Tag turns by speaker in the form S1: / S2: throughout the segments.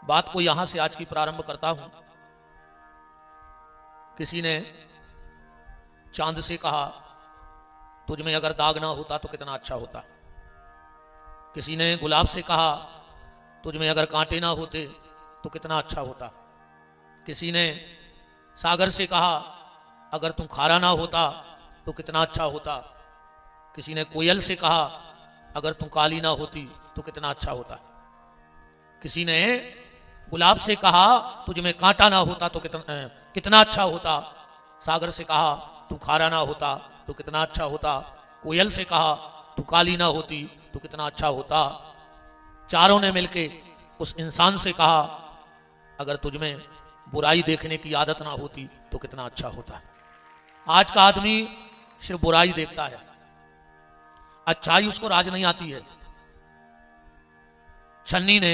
S1: बात को यहां से आज की प्रारंभ करता हूं। किसी ने चांद से कहा तुझ में अगर दाग ना होता तो कितना अच्छा होता। किसी ने गुलाब से कहा तुझ में अगर कांटे ना होते तो कितना अच्छा होता। किसी ने सागर से कहा अगर तुम खारा ना होता तो कितना अच्छा होता। किसी ने कोयल से कहा अगर तुम काली ना होती तो कितना अच्छा होता। किसी ने गुलाब से कहा तुझ में कांटा ना होता तो कितना अच्छा होता। सागर से कहा तू खारा ना होता तो कितना अच्छा होता। कोयल से कहा तू काली ना होती तो कितना अच्छा होता। चारों ने मिलके उस इंसान से कहा अगर तुझ में बुराई देखने की आदत ना होती तो कितना अच्छा होता। आज का आदमी सिर्फ बुराई देखता है, अच्छाई उसको राज नहीं आती है। छन्नी ने,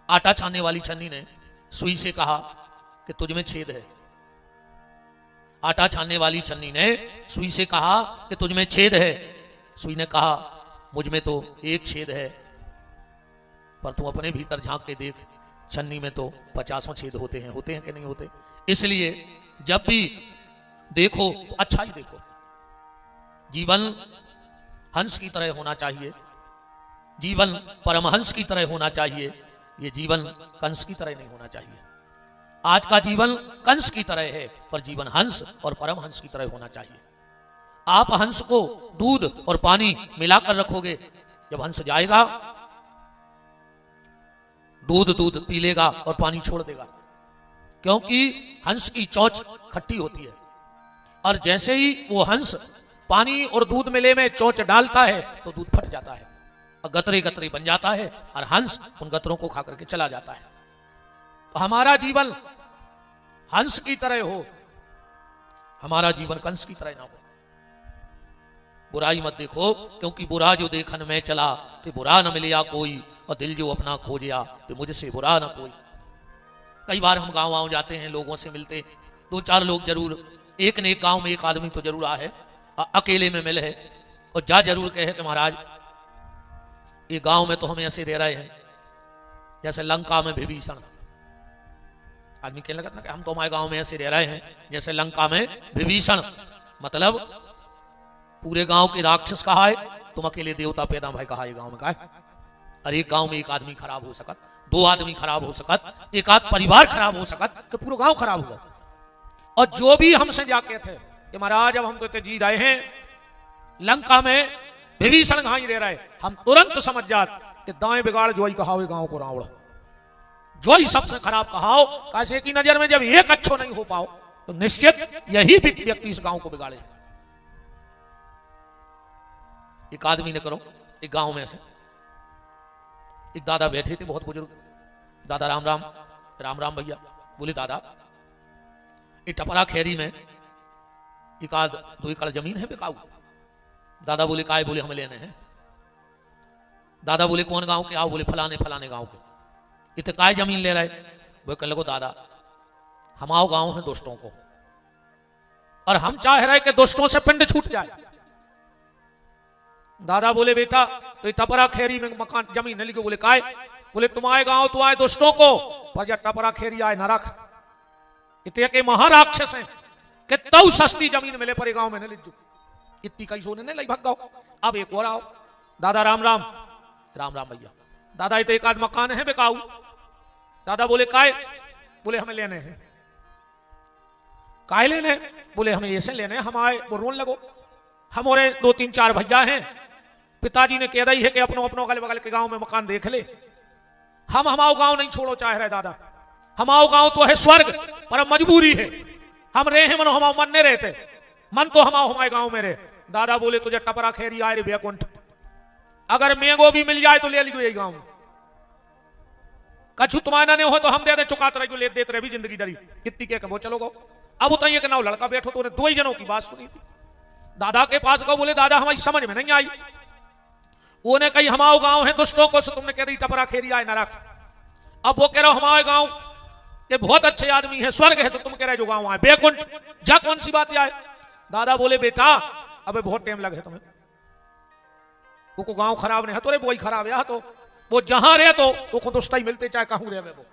S1: आटा छानने वाली छन्नी ने सुई से कहा कि तुझ में छेद है। आटा छानने वाली छन्नी ने सुई से कहा कि तुझ में छेद है। सुई ने कहा मुझ में तो एक छेद है, पर तू अपने भीतर झांक के देख, छन्नी में तो 50 छेद होते हैं कि नहीं होते। इसलिए जब भी देखो तो अच्छा ही देखो। जीवन हंस की तरह होना चाहिए, जीवन परमहंस की तरह होना चाहिए। ये जीवन कंस की तरह नहीं होना चाहिए। आज का जीवन कंस की तरह है, पर जीवन हंस और परमहंस की तरह होना चाहिए। आप हंस को दूध और पानी मिलाकर रखोगे, जब हंस जाएगा दूध पी लेगा और पानी छोड़ देगा, क्योंकि हंस की चोंच खट्टी होती है। और जैसे ही वो हंस पानी और दूध मिले में चोंच डालता है तो दूध फट जाता है और गतरे गतरे बन जाता है, और हंस उन गतरों को खा करके चला जाता है। तो हमारा जीवन हंस की तरह हो, हमारा जीवन कंस की तरह ना हो। बुराई मत देखो, क्योंकि बुरा जो देखन में चला कि बुरा न मिलिया कोई, और दिल जो अपना खोजिया कि मुझसे बुरा न कोई। कई बार हम गांव जाते हैं, लोगों से मिलते, 2-4 लोग जरूर, एक ने एक गांव में एक आदमी तो जरूर है, अकेले में मिले है और जरूर कहे कि महाराज ये गांव में तो हम ऐसे रह रहे हैं जैसे लंका में विभीषण। आदमी कहने लगा कि हम तो हमारे गांव में ऐसे रह रहे हैं जैसे लंका में विभीषण। मतलब पूरे गांव के राक्षस कहा है, तुम अकेले देवता पैदा भाई कहा है गांव में। कहा है अरे एक गांव में एक आदमी खराब हो सकत, 2 आदमी खराब हो सकत, एक आध परिवार खराब हो सकत कि पूरा गांव खराब हुआ। और जो भी हमसे जाके थे कि महाराज अब हम तो इतने जी रहे हैं, लंका में विभीषण कहां ही रह रहे, हम तुरंत समझ जात कि दाएं बिगाड़ जो ही कहाओ गांव को रावण, जो ही सबसे खराब कहाओ। कैसे की नजर में जब एक अच्छो नहीं हो पाओ तो निश्चित यही व्यक्ति इस गांव को बिगाड़े। एक आदमी ने करो, एक गांव में से एक दादा बैठे थे, बहुत बुजुर्ग दादा। राम राम, राम राम भैया। बोले दादा ये टपरा खेरी में एक आध 2 एकड़ जमीन है बिकाऊ। दादा बोले काय? बोले हमें लेने हैं। दादा बोले कौन गांव के? आओ। बोले फलाने फलाने गांव के। इतने काय जमीन ले रहे? वो कहने लगो दादा हम आओ गांव है दोस्तों को, और हम चाह रहे कि दोस्तों से पिंड छूट जाए। दादा बोले बेटा तो टपरा खेरी में मकान जमीन नहीं लिखो। बोले काय? बोले तुम आए गांव तो आए दोस्तों को, पर जब टपरा खेरी आए न रख। इतने के महाराक्षस हैं कि तऊ सस्ती जमीन मिले पर गांव में नहीं लिख, इतनी कई सोने नहीं लग भाग। अब एक और आओ। दादा राम राम, राम राम भैया। दादा तो एक आध मकान है बेकाऊ। दादा बोले काय? बोले हमें लेने हैं। काय लेने? बोले हमें ऐसे लेने हैं, हम आए वो रोन लगो। हमारे 2-3-4 भैया हैं, पिताजी ने कह रही है कि अपनों अगल बगल के गांव में मकान देख ले। हम हमाओ गांव नहीं छोड़ो चाह रहे दादा, हमाओ गांव तो है स्वर्ग, पर मजबूरी है। हम रहे हैं, मन हमाओ मन नहीं रहते, मन तो हमाओ हमारे गांव में रहे। दादा बोले तुझे टपरा खेरी आए रे बैकुंठ, अगर मेंगो भी मिल जाए तो ले लीजिए गांव में। कछु तुम्हारा नहीं हो तो हम दे दे, चुकाते रहो, ले देते रहे भी जिंदगी डरी। कितनी के वो चलो गो। अब उतरिए के नाव लड़का बैठो तो 2 ही जनों की बात सुनी थी। दादा के पास गो। बोले दादा हमारी समझ में नहीं आई। वो ने कही हमारे गांव है दोस्तों को, तुमने कह दी टपरा खेरी आए न रख। अब वो कह रहे हो हमारे गांव के बहुत अच्छे आदमी है, स्वर्ग है, तो तुम कह रहे जो गांव आए बेकुंठ, जा कौन सी बात आए। दादा बोले बेटा अबे बहुत टाइम लगे तुम्हें, वो गांव खराब नहीं है तो रे, वही खराब है तो वो जहां रहे तो वो खुद ही मिलते चाहे कहूं रहे वो।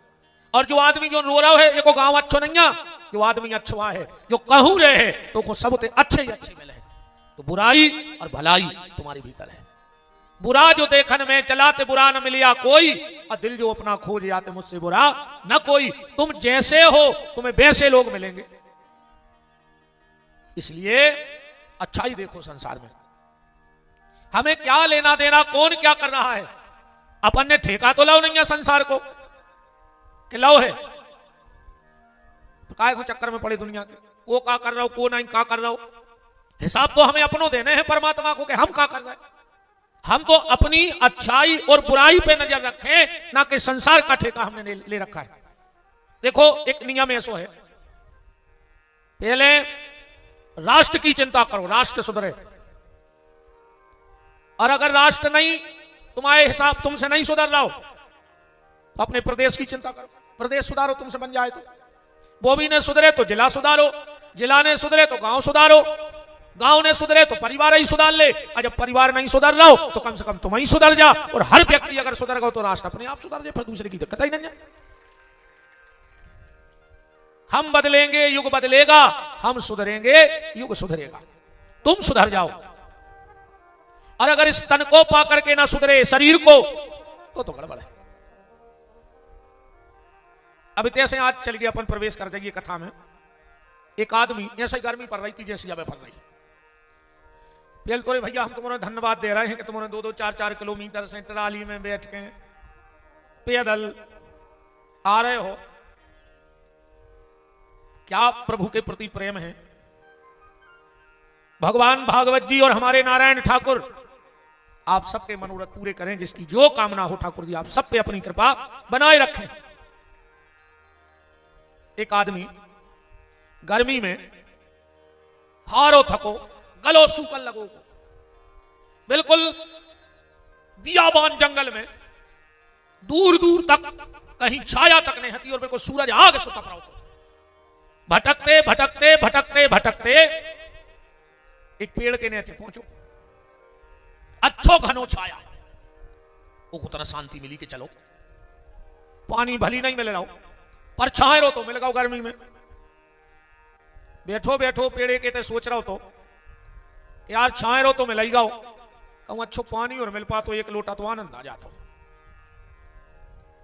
S1: और जो आदमी जो रो रहा है एको गांव अच्छो नहीं है, जो आदमी अच्छवा है जो कहूं रहे है तो को सब अच्छे ही अच्छे मिले। तो बुराई और भलाई तुम्हारे भीतर है। बुरा जो देखन में चलाते बुरा न मिलिया कोई, और दिल जो अपना खोज जाते मुझसे बुरा न कोई। तुम जैसे हो तुम्हें वैसे लोग मिलेंगे। इसलिए अच्छाई देखो संसार में। हमें क्या लेना देना, कौन क्या कर रहा है। अपन ने ठेका तो लाओ नहीं है संसार को कि लाओ है, तो काय को चक्कर में पड़े दुनिया के। वो क्या कर रहा हो, को नहीं क्या कर रहा हो। हिसाब तो हमें अपनों देने हैं परमात्मा को कि हम क्या कर रहे हैं। हम तो अपनी अच्छाई और बुराई पे नजर रखें, ना कि संसार का ठेका हमने ले रखा है। देखो एक नियम ऐसा है, पहले राष्ट्र की चिंता करो, राष्ट्र सुधरे। और अगर राष्ट्र नहीं तुम्हारे हिसाब तुमसे नहीं सुधर रहा हो तो अपने प्रदेश की चिंता करो, प्रदेश सुधारो तुमसे बन जाए तो। वो भी ने सुधरे तो जिला सुधारो, जिला ने सुधरे तो गांव सुधारो, गांव ने सुधरे तो परिवार ही सुधार ले। और जब परिवार नहीं सुधर रहा हो तो कम से कम तुम ही सुधर जा। और हर व्यक्ति अगर सुधर गया तो राष्ट्र अपने आप सुधर जाए, फिर दूसरे की दिक्कत ही नहीं है। हम बदलेंगे युग बदलेगा, हम सुधरेंगे युग सुधरेगा। तुम सुधर जाओ। और अगर इस तन को पा करके ना सुधरे शरीर को तो गड़बड़ है। अब जैसे आज चल गया, अपन प्रवेश कर जाइए कथा में। एक आदमी ऐसे गर्मी पड़ रही थी जैसी अब पड़ रही। पहले तो भैया हम तुम्हारा धन्यवाद दे रहे हैं कि तुम्हारे 2-2, 4-4 किलोमीटर से ट्राली में बैठ के पैदल आ रहे हो। क्या प्रभु के प्रति प्रेम है। भगवान भागवत जी और हमारे नारायण ठाकुर आप सबके मनोरथ पूरे करें। जिसकी जो कामना हो ठाकुर जी आप सब पे अपनी कृपा बनाए रखें। एक आदमी गर्मी में हारो थको, गलो सूखन लगो, बिल्कुल बियाबान जंगल में दूर दूर तक कहीं छाया तक नहीं हती और बिल्कुल सूरज आग से तप रहा हो। भटकते भटकते भटकते भटकते एक पेड़ के नीचे पहुंचो, अच्छो घनो छाया, वो उतना शांति मिली कि चलो पानी भली नहीं मिल रहा हो पर छाए रो तो मिल गया गर्मी में। बैठो बैठो पेड़े के ते सोच रहा हो तो यार छाए रो तो मिल गाओ, कहूं अच्छो पानी और मिल पा तो एक लोटा तो आनंद आ जाता।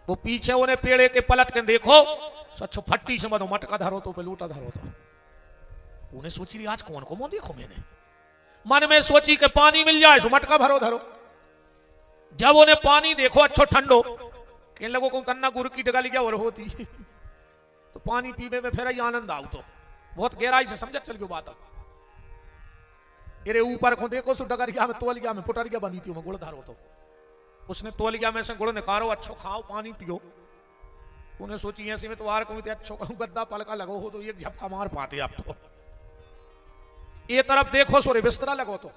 S1: वो पीछे उन्हें पेड़े के पलट के देखो, अच्छो फट्टी से मत मटका धरो तो पे लोटा धरो तो। उन्हें सोची रही आज कौन को मुंह देखो। मैंने मन में सोची कि पानी मिल जाए सो मटका भरो धरो। जब उन्हें पानी देखो अच्छो ठंडो, कहने लगो को तन्ना गुर की डगा लिया और होती तो पानी पीने में फिर ही आनंद आओ। तो बहुत गहराई से समझ चल गयो बात। अरे ऊपर को देखो सो डगरिया में तोलिया में पुटरिया बनी थी, गुड़ धरो तो उसने तोलिया में से गुड़ निकालो, अच्छो खाओ पानी पियो। उन्हें सोची ऐसे में तो आर को अच्छो कहूं गद्दा पलका लगो हो तो एक झपका मार पाते आप तो। ये तरफ देखो सोरे बिस्तरा लगो तो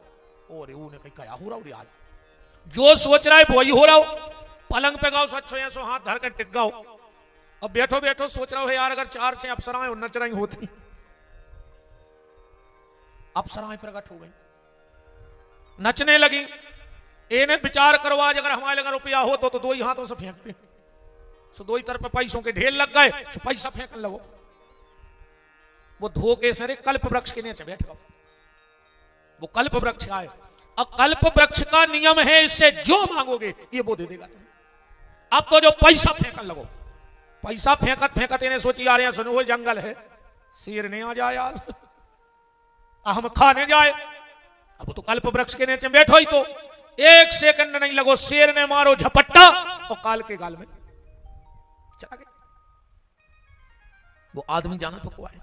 S1: और उन्हें कहीं क्या हो रहा आज जो सोच रहा है वही हो रहा हो। पलंग पे गाओ सच्चो ऐसो हाथ धर कर टिक गाओ। अब बैठो बैठो सोच रहा हो यार अगर 4-6 अप्सराएं और नच रही होती। अप्सराएं प्रकट हो गई, नचने लगी। इन्हें विचार करो आज अगर हमारे लगा रुपया हो तो 2 ही हाथों से फेंकते, सो 2 ही तरफ पैसों के ढेर लग गए, सो पैसा फेंकने लगो। वो धोखे से कल्प वृक्ष के नीचे बैठ गए। वो कल्प वृक्ष आए और कल्प वृक्ष का नियम है इससे जो मांगोगे ये वो दे देगा तुम्हें। अब तो जो पैसा फेंकने लगो, पैसा फेंकत फेंकत इन्हें सोची आ रहे हैं सुनो वो जंगल है, शेर नहीं आ जाए यार हम खाने जाए। अब तो कल्प वृक्ष के नीचे बैठो ही तो 1 सेकंड नहीं लगो, शेर ने मारो झपट्टा और काल के गाल में चला गया। वो आदमी जाना तो क्या है,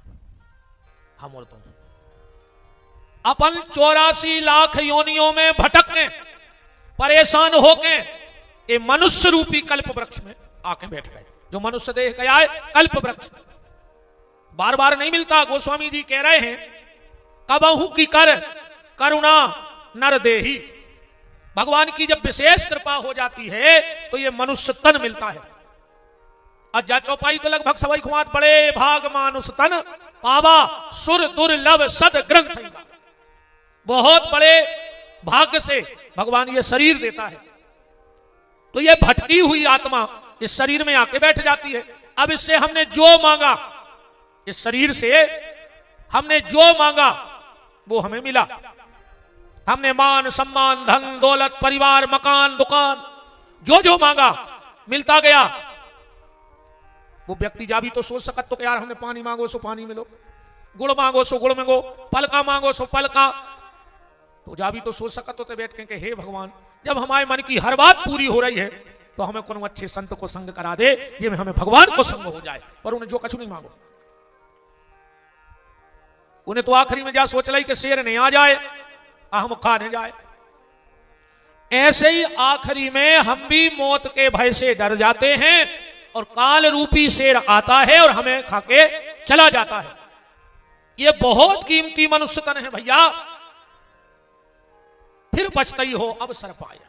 S1: हम और तुम अपन 84 लाख योनियों में भटकने परेशान होके ये मनुष्य रूपी कल्प वृक्ष में आके बैठ गए। जो मनुष्य देह गया है कल्प वृक्ष बार बार नहीं मिलता। गोस्वामी जी कह रहे हैं कबहू की कर करुणा नर देही। भगवान की जब विशेष कृपा हो जाती है तो ये मनुष्य तन मिलता है। अजा चौपाई तो लगभग सवाई खुआत बड़े भाग मानुष तन पावा सुर दुर्लभ सद ग्रंथ। बहुत बड़े भाग्य से भगवान ये शरीर देता है। तो ये भटकी हुई आत्मा इस शरीर में आके बैठ जाती है। अब इससे हमने जो मांगा, इस शरीर से हमने जो मांगा वो हमें मिला। हमने मान सम्मान धन दौलत परिवार मकान दुकान जो जो मांगा मिलता गया। वो व्यक्ति जा भी तो सोच सकत तो कि यार हमने पानी मांगो सो पानी मिलो, गुड़ मांगो सो गुड़ मांगो, फल का मांगो सो फल का। तो जा भी तो सोच सकत तो बैठ के हे भगवान, जब हमारे मन की हर बात पूरी हो रही है तो हमें कोनो अच्छे संत को संग करा दे जिसमें हमें भगवान को संग हो जाए। पर उन्हें जो कछु नहीं मांगो, उन्हें तो आखिरी में जा सोच लाई कि शेर नहीं आ जाए हम खा नहीं जाए। ऐसे ही आखिरी में हम भी मौत के भय से डर जाते हैं और काल रूपी शेर आता है और हमें खाके चला जाता है। ये बहुत कीमती मनुष्य तन है भैया, फिर बचता ही हो अब सर पाया।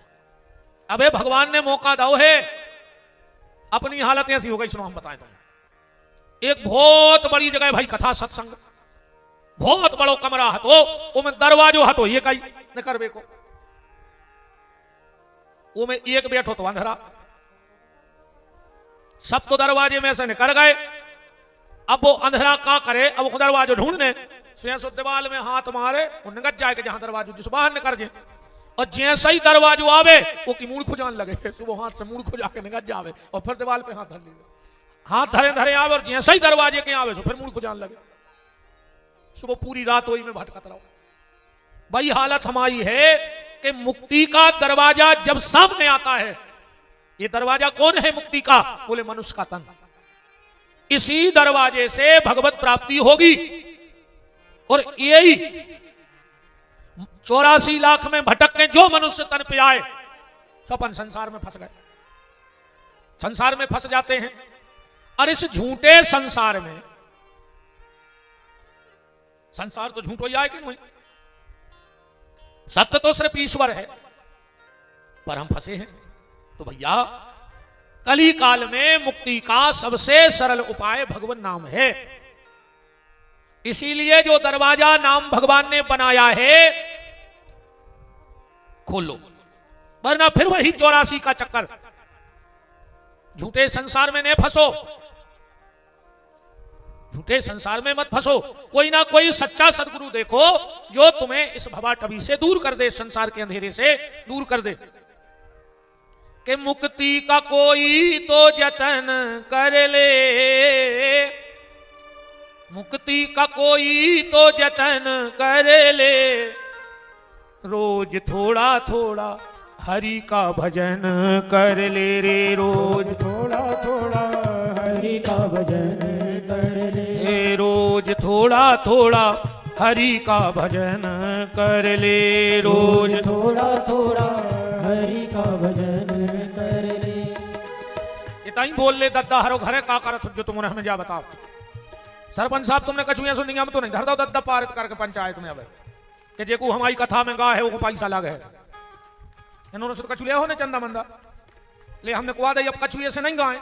S1: अबे भगवान ने मौका दो है, अपनी हालत ऐसी हो गई। सुनो हम बताएं तुम्हें। एक बहुत बड़ी जगह भाई कथा सत्संग, बहुत बड़ो कमरा हतो, उमें दरवाजो हतो ये कई न करबे को, उमें एक बैठो तो अंधेरा। सब तो दरवाजे में से निकल गए। अब वो अंधेरा का करे, अब वो दरवाजो ढूंढने स्वयं दीवाल में हाथ मारे और निकल जाए कि जहां दरवाजो जिस बाहर निकल जाए। और जैसे ही दरवाजो आवे वो की मूड खुजान लगे, सुबह हाथ से मूड खुजा के निकल जावे और फिर दीवाल पे हाथ धर ले, हाथ धरे धरे आवे और जैसे ही दरवाजे के आवे तो फिर मूड खुजान लगे। सुबह पूरी रात वही में भटकत रहो। भाई हालत हमारी है कि मुक्ति का दरवाजा जब सामने आता है, ये दरवाजा कौन है मुक्ति का? बोले मनुष्य का तन। इसी दरवाजे से भगवत प्राप्ति होगी। और यही 84 लाख में भटक के जो मनुष्य तन पे आए तो अपन संसार में फंस गए, संसार में फंस जाते हैं। और इस झूठे संसार में, संसार तो झूठो ही आए कि नहीं, सत्य तो सिर्फ ईश्वर है, पर हम फंसे हैं। तो भैया कली काल में मुक्ति का सबसे सरल उपाय भगवान नाम है। इसीलिए जो दरवाजा नाम भगवान ने बनाया है खोलो, वरना फिर वही 84 का चक्कर। झूठे संसार में नहीं फंसो, झूठे संसार में मत फंसो। कोई ना कोई सच्चा सदगुरु देखो जो तुम्हें इस भवाटवी से दूर कर दे, संसार के अंधेरे से दूर कर दे। कि मुक्ति का कोई तो जतन कर ले, मुक्ति का कोई तो जतन कर ले, रोज थोड़ा थोड़ा हरि का भजन कर ले रे, रोज
S2: थोड़ा थोड़ा हरि का भजन कर ले,
S1: रोज थोड़ा थोड़ा हरि का भजन कर ले, रोज
S2: थोड़ा थोड़ा हरि का भजन कर ले।
S1: इतना ही बोल ले दद्दा हरो घरे का करत जो तुमने हमें जा बताओ। सरपंच साहब तुमने कछुआ सुनी हम तो नहीं धर दो दद्दा पारित करके पंचायत में। अब कि जेको हमारी कथा में गा है वो पैसा लगे है, इन्होंने तो कछु ले हो ने चंदा मंदा ले, हमने कुआ दे अब कछुए से नहीं गाए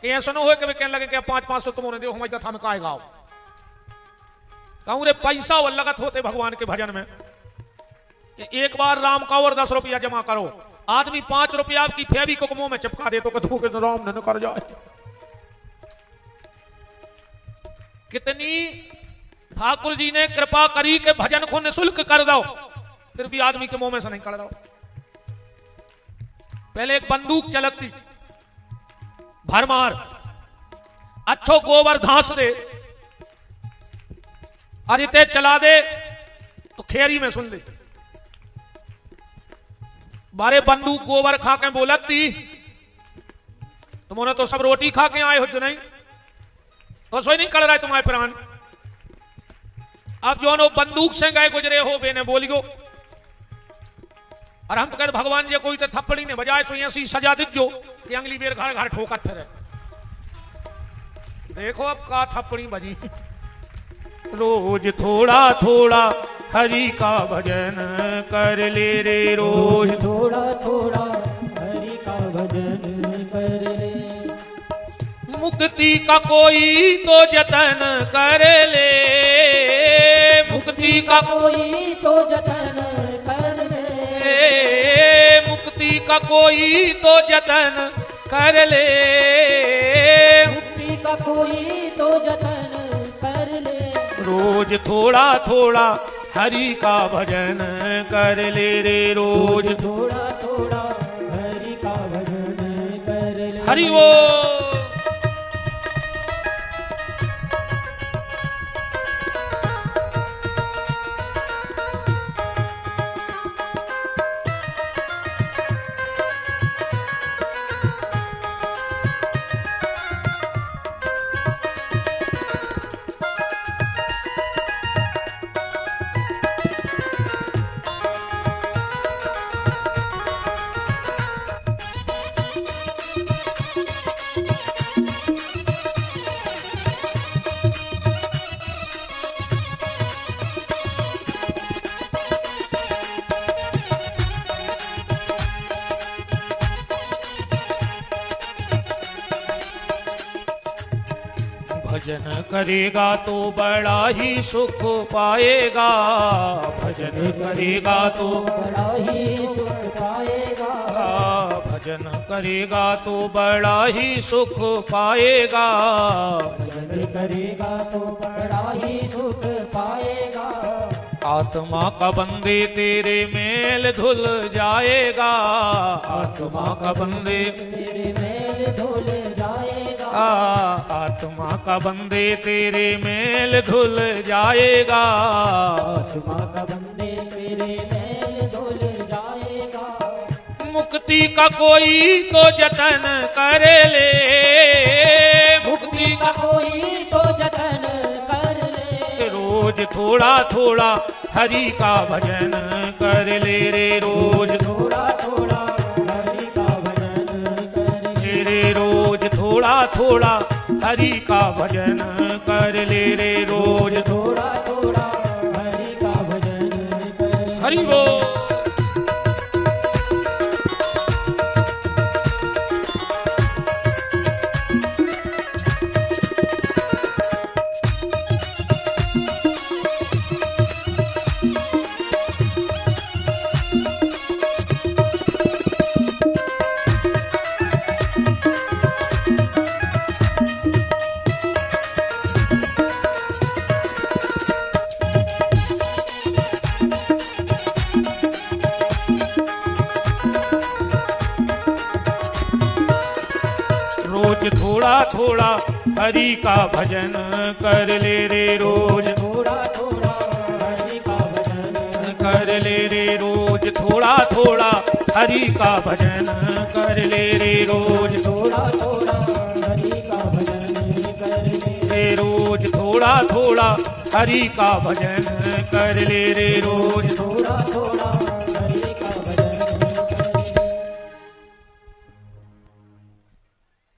S1: कि ऐसा ना हो कि कहने लगे कि 500-500 तुमने दो हमारी कथा में काहे गाओ। कहूँ रे पैसा वो लगत होते भगवान के भजन में। एक बार राम का और 10 रुपया जमा करो, आदमी 5 रुपया की फेवी को मुंह में चिपका दे तो कथू के राम न कर जाए। कितनी ठाकुर जी ने कृपा करी के भजन को निःशुल्क कर दो, फिर भी आदमी के मुंह में से नहीं कर रहा। पहले एक बंदूक चलती भरमार, अच्छो गोबर घास दे, अरे ते चला दे तो खेरी में सुन ले। बारे बंदूक गोबर खा के बोलती तुमने तो सब रोटी खा के आए हो जो नहीं, तो सोई नहीं कर रहा है तुम्हारे प्राण। अब जो नो बंदूक से गए गुजरे हो बेने बोलियो, और हम तो कहते भगवान जी कोई तो थप्पड़ी ने बजाए सो ऐसी सजा दिख जो कि अगली बेर घर घर ठोकत फिरे। देखो अब का थप्पड़ी बजी। रोज थोड़ा थोड़ा हरि का भजन कर ले रे, रोज
S2: थोड़ा थोड़ा हरि का भजन कर ले,
S1: मुक्ति का कोई तो जतन कर ले, मुक्ति का
S2: कोई तो जतन कर ले,
S1: मुक्ति का कोई तो जतन कर ले,
S2: मुक्ति का कोई तो जतन कर ले,
S1: रोज थोड़ा थोड़ा हरि का भजन कर ले रे, रोज
S2: थोड़ा थोड़ा हरि का भजन कर ले।
S1: हरि वो। भजन करेगा तो बड़ा ही सुख पाएगा, भजन करेगा तो
S2: बड़ा ही सुख पाएगा,
S1: भजन करेगा तो बड़ा ही सुख पाएगा,
S2: भजन करेगा तो बड़ा ही सुख पाएगा,
S1: आत्मा का बंदे तेरे मेल धुल जाएगा, आत्मा का बंदे
S2: तेरे मेल धुल जाएगा,
S1: आत्मा का बंदे तेरे मेल धुल जाएगा,
S2: आत्मा का बंदे तेरे मेल धुल जाएगा,
S1: मुक्ति का कोई तो जतन कर ले, मुक्ति
S2: का कोई तो जतन कर ले,
S1: रोज थोड़ा थोड़ा हरि का भजन कर ले रे, रोज
S2: थोड़ा थोड़ा हरि का भजन कर ले,
S1: रे, रोज थोड़ा थोड़ा हरि का भजन कर ले रे, रोज
S2: थोड़ा थोड़ा हरि का भजन कर ले।
S1: हरि वो। रोज थोड़ा थोड़ा हरि का भजन कर ले रे, रोज
S2: थोड़ा थोड़ा हरि का भजन
S1: कर ले रे, रोज थोड़ा थोड़ा हरि का भजन कर ले रे, रोज
S2: थोड़ा थोड़ा हरि का भजन कर ले,
S1: रोज थोड़ा थोड़ा हरि का भजन कर ले रे, रोज
S2: थोड़ा थोड़ा हरि का भजन कर ले।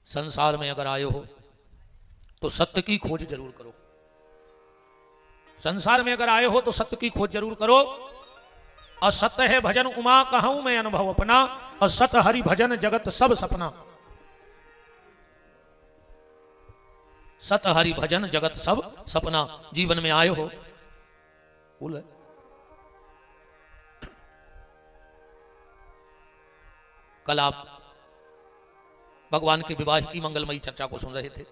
S1: संसार में अगर आए हो तो सत्य की खोज जरूर करो, संसार में अगर आए हो तो सत्य की खोज जरूर करो। असत्य है भजन उमा कहूं मैं अनुभव अपना, असत हरि भजन जगत सब सपना, सत हरि भजन जगत सब सपना। जीवन में आए हो बोले कल आप भगवान के विवाह की मंगलमयी चर्चा को सुन रहे थे।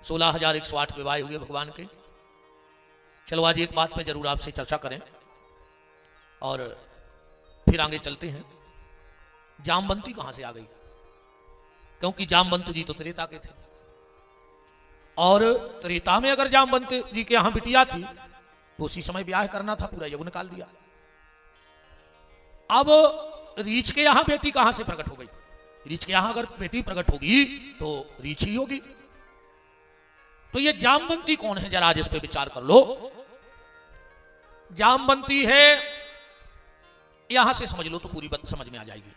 S1: 16,108 विवाह हुए भगवान के। चलो आज एक बात पे जरूर आपसे चर्चा करें और फिर आगे चलते हैं। जामवंती कहां से आ गई? क्योंकि जामवंत जी तो त्रेता के थे और त्रेता में अगर जामवंत जी के यहां बिटिया थी तो उसी समय ब्याह करना था, पूरा यज्ञ निकाल दिया। अब रीछ के यहां बेटी कहां से प्रकट हो गई? रीछ के यहां अगर बेटी प्रकट होगी तो रीछ ही होगी। तो ये जामवंती कौन है जरा आज इस पे विचार कर लो। जामवंती है, यहां से समझ लो तो पूरी बात समझ में आ जाएगी।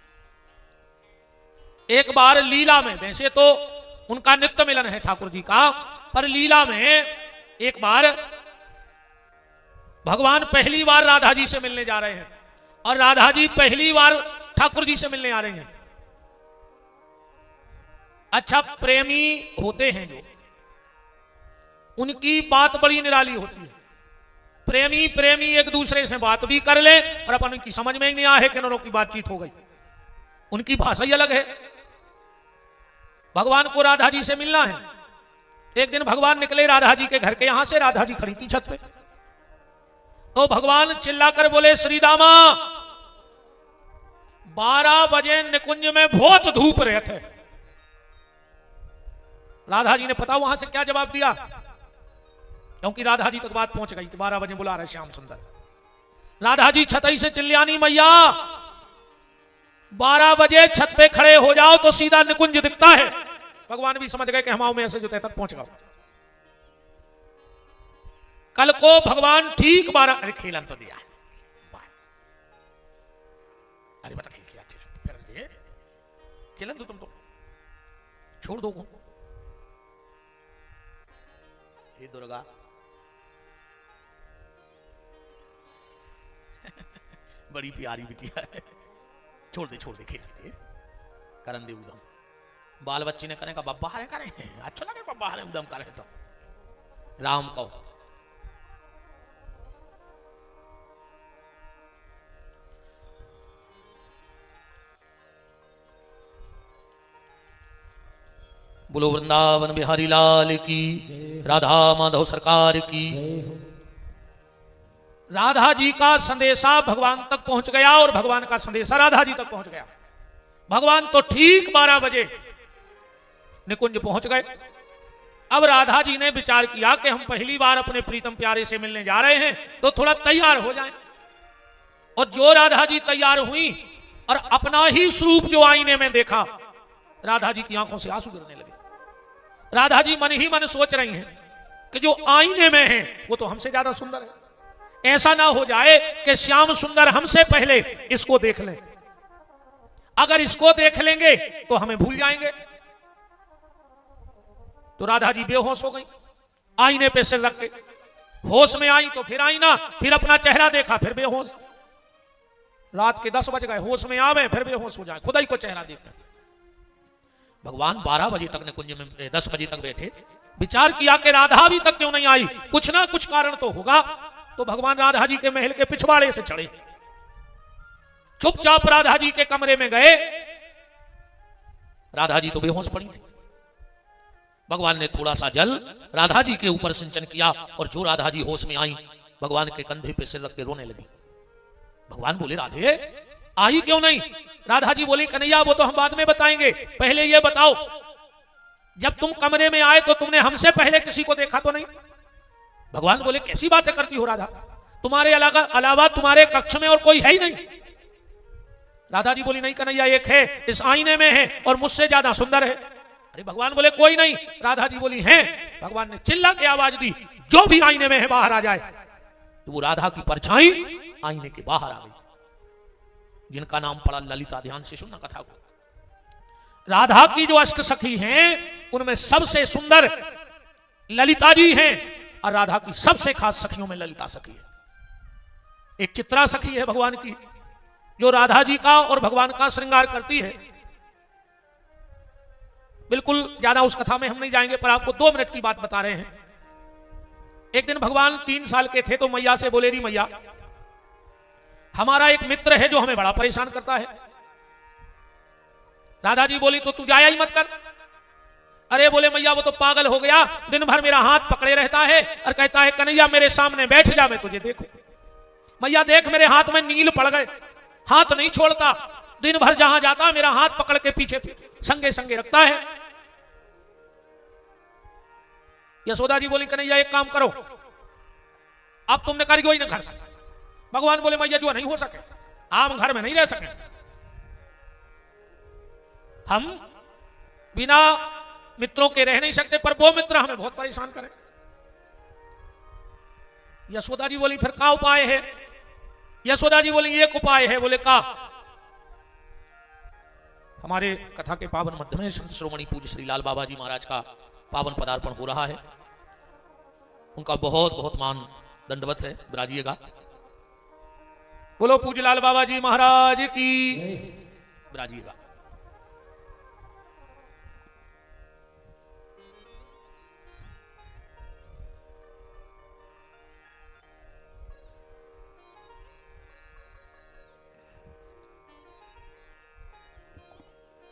S1: एक बार लीला में, वैसे तो उनका नित्य मिलन है ठाकुर जी का, पर लीला में एक बार भगवान पहली बार राधा जी से मिलने जा रहे हैं और राधा जी पहली बार ठाकुर जी से मिलने आ रहे हैं। अच्छा, प्रेमी होते हैं जो, उनकी बात बड़ी निराली होती है। प्रेमी प्रेमी एक दूसरे से बात भी कर ले और अपन की समझ में ही नहीं आए कि दोनों की बातचीत हो गई। उनकी भाषा ही अलग है। भगवान को राधा जी से मिलना है। एक दिन भगवान निकले राधा जी के घर के, यहां से राधा जी खड़ी थी छत पे, तो भगवान चिल्लाकर बोले, श्री दामा 12 बजे निकुंज में बहुत धूप रहे थे। राधा जी ने पता वहां से क्या जवाब दिया, क्योंकि राधा जी तक बात पहुंच गई कि 12 बजे बुला रहे श्याम सुंदर। राधा जी छतई से चिल्लानी, मैया 12 बजे छत पे खड़े हो जाओ तो सीधा निकुंज दिखता है। भगवान भी समझ गए कि हमाओं में ऐसे जो तक पहुंच गए। कल को भगवान ठीक 12, अरे खेलन तो दिया है, अरे बता खेल खेलन तो तुम तो छोड़ दो। हे दुर्गा बड़ी प्यारी बिटिया है, छोड़ दे खेलन दे, करन दे उदम। बाल बच्ची ने करेगा बब्बा हरे करे, अच्छा लगे बब्बा हरे उदम करे तो राम को। बोलो वृंदावन बिहारी लाल की, राधा माधव सरकार की। राधा जी का संदेशा भगवान तक पहुंच गया और भगवान का संदेशा राधा जी तक पहुंच गया। भगवान तो ठीक 12 बजे निकुंज पहुंच गए। अब राधा जी ने विचार किया कि हम पहली बार अपने प्रीतम प्यारे से मिलने जा रहे हैं तो थोड़ा तैयार हो जाएं। और जो राधा जी तैयार हुई और अपना ही स्वरूप जो आईने में देखा, राधा जी की आंखों से आंसू गिरने लगे। राधा जी मन ही मन सोच रही हैं कि जो आईने में है वो तो हमसे ज्यादा सुंदर है। ऐसा ना हो जाए कि श्याम सुंदर हमसे पहले इसको देख लें। अगर इसको देख लेंगे तो हमें भूल जाएंगे। तो राधा जी बेहोश हो गई, आईने पे सिर रख के। होश में आई तो फिर आईना, फिर अपना चेहरा देखा, फिर बेहोश। रात के 10 बज गए, होश में आवे फिर बेहोश हो जाए, खुदा ही को चेहरा देखकर। भगवान 12 बजे तक निकुंज में 10 बजे तक बैठे। विचार किया कि राधा अभी तक क्यों नहीं आई, कुछ ना कुछ कारण तो होगा। तो भगवान राधा जी के महल के पिछवाड़े से चढ़े, चुपचाप राधा जी के कमरे में गए। राधा जी तो बेहोश पड़ी थी। भगवान ने थोड़ा सा जल राधा जी के ऊपर सिंचन किया और जो राधा जी होश में आई, भगवान के कंधे पे सिर रख के रोने लगी। भगवान बोले, राधे आई क्यों नहीं? राधा जी बोली, कन्हैया वो तो हम बाद में बताएंगे, पहले ये बताओ जब तुम कमरे में आए तो तुमने हमसे पहले किसी को देखा तो नहीं? भगवान बोले, कैसी बातें करती हो राधा, तुम्हारे अलावा तुम्हारे कक्ष में और कोई है ही नहीं। राधा जी बोली, नहीं कन्हैया एक है, इस आईने में है और मुझसे ज्यादा सुंदर है। अरे भगवान बोले, कोई नहीं। राधा जी बोली, है। भगवान ने चिल्ला के आवाज दी, जो भी आईने में है बाहर आ जाए। तो वो राधा की परछाई आईने के बाहर आ गई। जिनका नाम पड़ा ललिता, ध्यान से सुनना कथा को। राधा की जो अष्ट सखी हैं उनमें सबसे सुंदर ललिता जी हैं और राधा की सबसे खास सखियों में ललिता सखी है। एक चित्रा सखी है भगवान की, जो राधा जी का और भगवान का श्रृंगार करती है। बिल्कुल ज्यादा उस कथा में हम नहीं जाएंगे, पर आपको 2 मिनट की बात बता रहे हैं। एक दिन भगवान 3 साल के थे तो मैया से बोले, री मैया हमारा एक मित्र है जो हमें बड़ा परेशान करता है। राधा जी बोली, तो तू जाया ही मत कर। अरे बोले मैया वो तो पागल हो गया, दिन भर मेरा हाथ पकड़े रहता है और कहता है कन्हैया मेरे सामने बैठ जा, मैं तुझे देखूं। मैया देख मेरे हाथ में नील पड़ गए, हाथ नहीं छोड़ता, दिन भर जहां जाता मेरा हाथ पकड़ के पीछे संगे संगे रखता है। यशोदा जी बोली, कन्हैया एक काम करो, अब तुमने कर ही ना घर से। भगवान बोले, मैया जो नहीं हो सके, हम घर में नहीं रह सके, हम बिना मित्रों के रह नहीं सकते, पर वो मित्र हमें बहुत परेशान करें। यशोदा जी बोली, फिर क्या उपाय है? यशोदा जी बोली, एक उपाय है। बोले का? हमारे कथा के पावन मध्य में संत श्रोमणी पूज्य श्री लाल बाबा जी महाराज का पावन पदार्पण हो रहा है। उनका बहुत बहुत मान दंडवत है, विराजिएगा। बोलो पूज्य लाल बाबा जी महाराज की, विराजिएगा।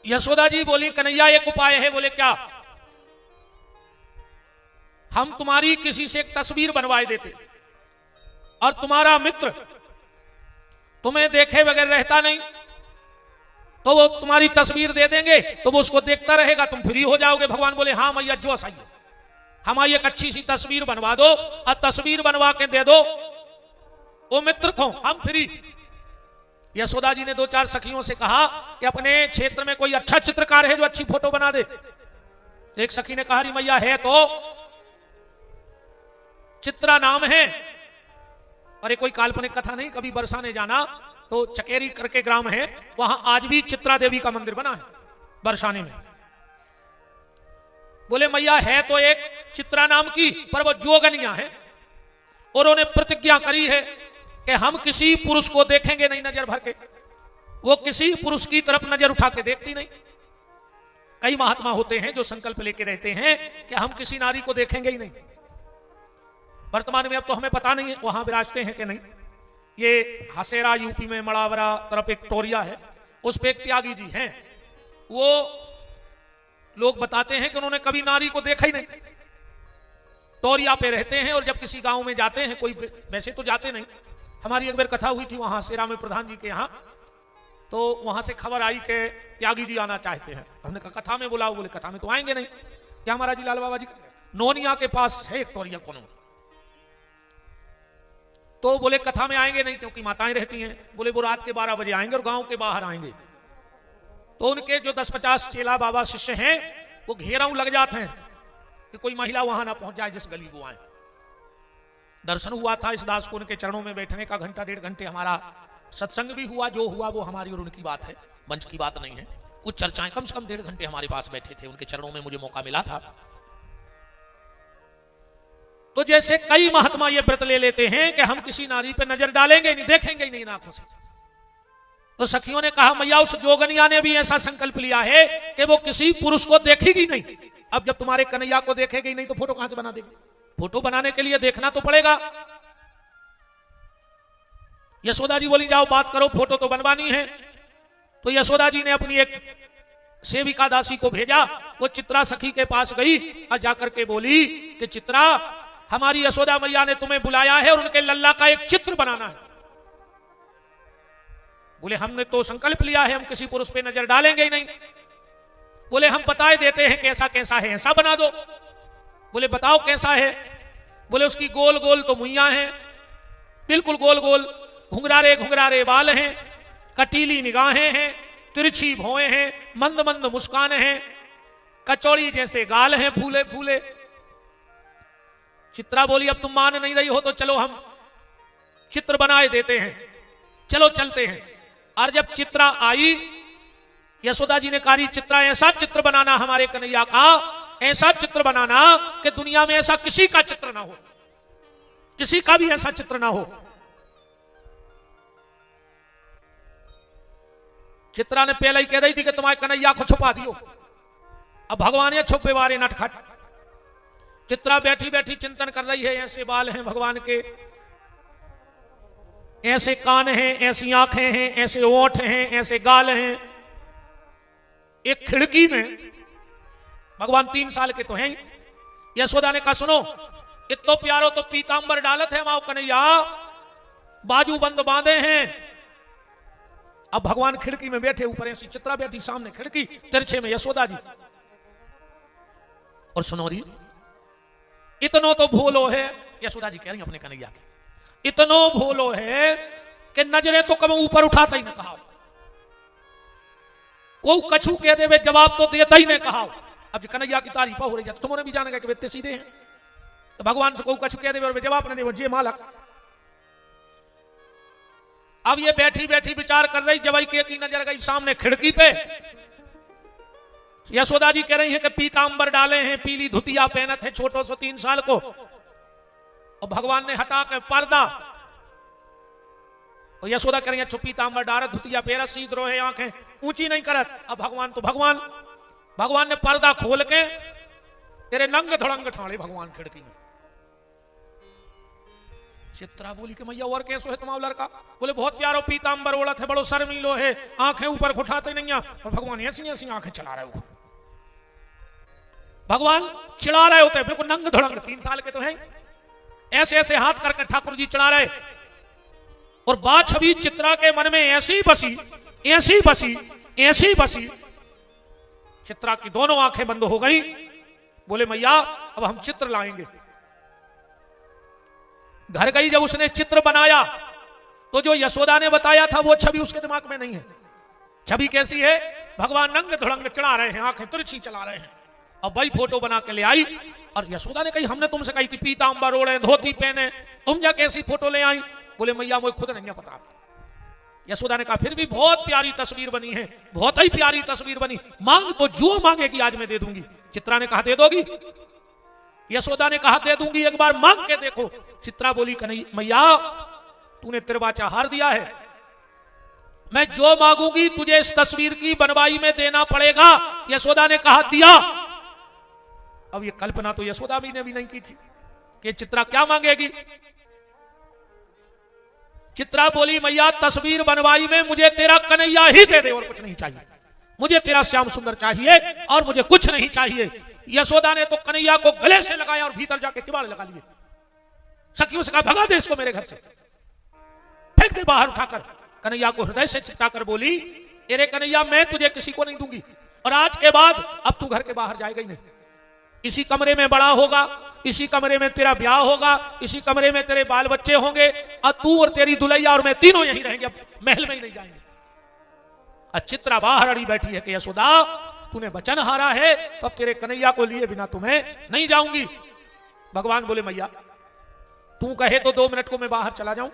S1: यशोदा जी बोली कन्हैया एक उपाय है। बोले क्या? हम तुम्हारी किसी से एक तस्वीर बनवाए देते और तुम्हारा मित्र तुम्हें देखे बगैर रहता नहीं, तो वो तुम्हारी तस्वीर दे देंगे, तो वो उसको देखता रहेगा, तुम फ्री हो जाओगे। भगवान बोले हाँ मैया जो सही है, हमारी एक अच्छी सी तस्वीर बनवा दो और तस्वीर बनवा के दे दो वो मित्र को, हम फ्री। यशोदा जी ने दो चार सखियों से कहा कि अपने क्षेत्र में कोई अच्छा चित्रकार है जो अच्छी फोटो बना दे। एक सखी ने कहा री मैया है तो चित्रा नाम है, अरे कोई काल्पनिक कथा नहीं, कभी बरसाने जाना तो चकेरी करके ग्राम है, वहां आज भी चित्रा देवी का मंदिर बना है बरसाने में। बोले मैया है तो एक चित्रा नाम की, पर वो जोगनिया है और उन्होंने प्रतिज्ञा करी है कि हम किसी पुरुष को देखेंगे नहीं नजर भर के, वो किसी पुरुष की तरफ नजर उठा के देखती नहीं। कई महात्मा होते हैं जो संकल्प लेके रहते हैं कि हम किसी नारी को देखेंगे ही नहीं। वर्तमान में अब तो हमें पता नहीं है वहां विराजते हैं कि नहीं। ये हसेरा यूपी में मड़ावरा तरफ एक टोरिया है, उस पे एक त्यागी जी हैं, वो लोग बताते हैं कि उन्होंने कभी नारी को देखा ही नहीं। टोरिया पे रहते हैं और जब किसी गांव में जाते हैं, कोई वैसे तो जाते नहीं, हमारी एक बार कथा हुई थी वहां हसेरा में प्रधान जी के यहाँ, तो वहां से खबर आई कि त्यागी जी आना चाहते हैं। हमने कहा कथा में बुलाओ। बोले कथा में तो आएंगे नहीं, क्या महाराज जी लाल बाबा जी नोनिया के पास है एक टोरिया कोनो, तो बोले कथा में आएंगे नहीं क्योंकि माताएं रहती हैं। बोले वो रात के 12 बजे आएंगे और गांव के बाहर आएंगे। तो उनके जो 10-50 चेला बाबा शिष्य हैं वो घेराव लग जाते हैं कि कोई महिला वहां ना पहुंच जाए जिस गली को आए। दर्शन हुआ था इस दास को, उनके चरणों में बैठने का घंटा 1.5 घंटे हमारा सत्संग भी हुआ। जो हुआ वो हमारी और उनकी बात है, मंच की बात नहीं है। कुछ चर्चाएं कम से कम 1.5 घंटे हमारे पास बैठे थे, उनके चरणों में मुझे मौका मिला था। तो जैसे कई महात्मा ये व्रत ले लेते हैं कि हम किसी नारी पे नजर डालेंगे नहीं, देखेंगे ही नहीं आंखों से। तो सखियों ने कहा मैया उस जोगनिया ने भी ऐसा संकल्प लिया है कि वो किसी पुरुष को देखेगी नहीं। अब जब तुम्हारे कन्हैया को देखेगी नहीं तो फोटो कहां से बना देगी? फोटो बनाने के लिए देखना तो पड़ेगा। यशोदा जी बोली जाओ बात करो, फोटो तो बनवानी है। तो यशोदा जी ने अपनी एक सेविका दासी को भेजा, वो चित्रा सखी के पास गई और जाकर के बोली कि चित्रा हमारी यशोदा मैया ने तुम्हें बुलाया है और उनके लल्ला का एक चित्र बनाना है। बोले हमने तो संकल्प लिया है हम किसी पुरुष पे नजर डालेंगे ही नहीं। बोले हम बताए देते हैं कैसा कैसा है, ऐसा बना दो। बोले बताओ कैसा है? बोले उसकी गोल गोल तो मुइया हैं, बिल्कुल गोल गोल, घुंघरारे घुंघरारे बाल हैं, कटीली निगाहें हैं, तिरछी भौएं हैं, मंद मंद मुस्कान हैं, कचौड़ी जैसे गाल हैं फूले फूले। चित्रा बोली अब तुम मान नहीं रही हो तो चलो हम चित्र बनाए देते हैं, चलो चलते हैं। और जब चित्रा आई, यशोदा जी ने कहा चित्रा ऐसा चित्र बनाना हमारे कन्हैया का, ऐसा चित्र बनाना कि दुनिया में ऐसा किसी का चित्र ना हो, किसी का भी ऐसा चित्र ना हो। चित्रा ने पहले ही कह रही थी कि तुम्हारे कन्हैया को छुपा दियो, अब भगवान ये छुपे वारे नटखट। चित्रा बैठी बैठी चिंतन कर रही है, ऐसे बाल हैं भगवान के, ऐसे कान हैं, ऐसी आंखें हैं, ऐसे ओंठ हैं, ऐसे गाल हैं। एक खिड़की में भगवान 3 साल के तो हैं। यशोदा ने कहा सुनो इतो प्यारो तो पीतांबर डालत है माओ कन्हैया, बाजू बंद बांधे हैं। अब भगवान खिड़की में बैठे, ऊपर ऐसी चित्रा बैठी, सामने खिड़की, तिरछे में यशोदा जी। और सुनो री इतनो तो भोलो है, यशोदा जी कह रही अपने कन्हैया के, इतनो भोलो है कि नजरे तो कभी ऊपर उठाता ही ना कहा, को कछु कह दे जवाब तो देता ही नहीं कहा। अब कन्हैया की तारीफ हो रही है, तुम्हारे भी जानेगा कि वे सीधे हैं, तो भगवान से को कछु कह दे और जवाब न दे जे मालक। अब ये बैठी बैठी विचार कर रही, जवाई के की नजर गई सामने खिड़की पे। यशोदा जी कह रही है कि पीतांबर डाले हैं, पीली धुतिया पहनत है छोटो सो 3 साल को, और भगवान ने हटा के पर्दा, और यशोदा कह रही है पीतांबर डाल धुतिया पहनत, सीध रोहे आंखें ऊंची नहीं करत। अब भगवान तो भगवान ने पर्दा खोल के तेरे नंग धड़ंग ठाणे भगवान खिड़की में। चित्रा बोली कि मैया और कैसो है तुम्हारा लड़का? बोले बहुत प्यारो पीतांबर ओढ़त है, बड़ो शर्मीलो है, आंखें ऊपर उठाते नहीं, और भगवान ऐसी ऐसी आंखें चला रहे हो। भगवान चिढ़ा रहे होते बिल्कुल नंग धड़ंग, 3 साल के तो हैं, ऐसे ऐसे हाथ करके ठाकुर जी चढ़ा रहे। और बात छवि चित्रा के मन में ऐसी बसी, ऐसी बसी, ऐसी बसी, चित्रा की दोनों आंखें बंद हो गई। बोले मैया अब हम चित्र लाएंगे। घर गई, जब उसने चित्र बनाया तो जो यशोदा ने बताया था वो छवि उसके दिमाग में नहीं है। छवि कैसी है? भगवान नंग धड़ंग चढ़ा रहे हैं, आंखें तिरछी चला रहे हैं। अब वही फोटो बना के ले आई, और यशोदा ने कही हमने तुमसे कही थी पीतांबर ओढ़े, धोती पहने, तुम जा कैसी फोटो ले आई? बोले मैया मुझे खुद नहीं पता। यशोदा ने कहा फिर भी बहुत प्यारी तस्वीर बनी है, बहुत ही प्यारी तस्वीर बनी, मांग तो जो मांगेगी आज मैं दे दूंगी। चित्रा ने कहा दे दोगी? यशोदा ने कहा दे दूंगी, एक बार मांग के देखो। चित्रा बोली कन्हैया मैया तूने तिरवाचा हार दिया है, मैं जो मांगूंगी तुझे इस तस्वीर की बनवाई में देना पड़ेगा। यशोदा ने कहा दिया। अब ये कल्पना तो यशोदा भी ने भी नहीं की थी कि चित्रा क्या मांगेगी। चित्रा बोली मैया तस्वीर बनवाई में मुझे तेरा कन्हैया ही दे दे और कुछ नहीं चाहिए, मुझे तेरा श्याम सुंदर चाहिए और मुझे कुछ नहीं चाहिए। यशोदा ने तो कन्हैया को गले से लगाया और भीतर जाके किवाड़ लगा लिए। सखियों से कहा भगा दे इसको मेरे घर से, फेंक दे बाहर उठाकर। कन्हैया को हृदय से चिपटा कर बोली अरे कन्हैया मैं तुझे किसी को नहीं दूंगी, और आज के बाद अब तू घर के बाहर जाएगा ही नहीं। इसी कमरे में बड़ा होगा, इसी कमरे में तेरा ब्याह होगा, इसी कमरे में तेरे बाल बच्चे होंगे, और तू और तेरी दुल्हैया और मैं तीनों यहीं रहेंगे, महल में ही नहीं जाएंगे। चित्रा बाहर अड़ी बैठी है कि यशोदा तूने वचन हारा है तो अब तेरे कन्हैया को लिए बिना तुम्हें नहीं जाऊंगी। भगवान बोले मैया तू कहे तो 2 मिनट को मैं बाहर चला जाऊं।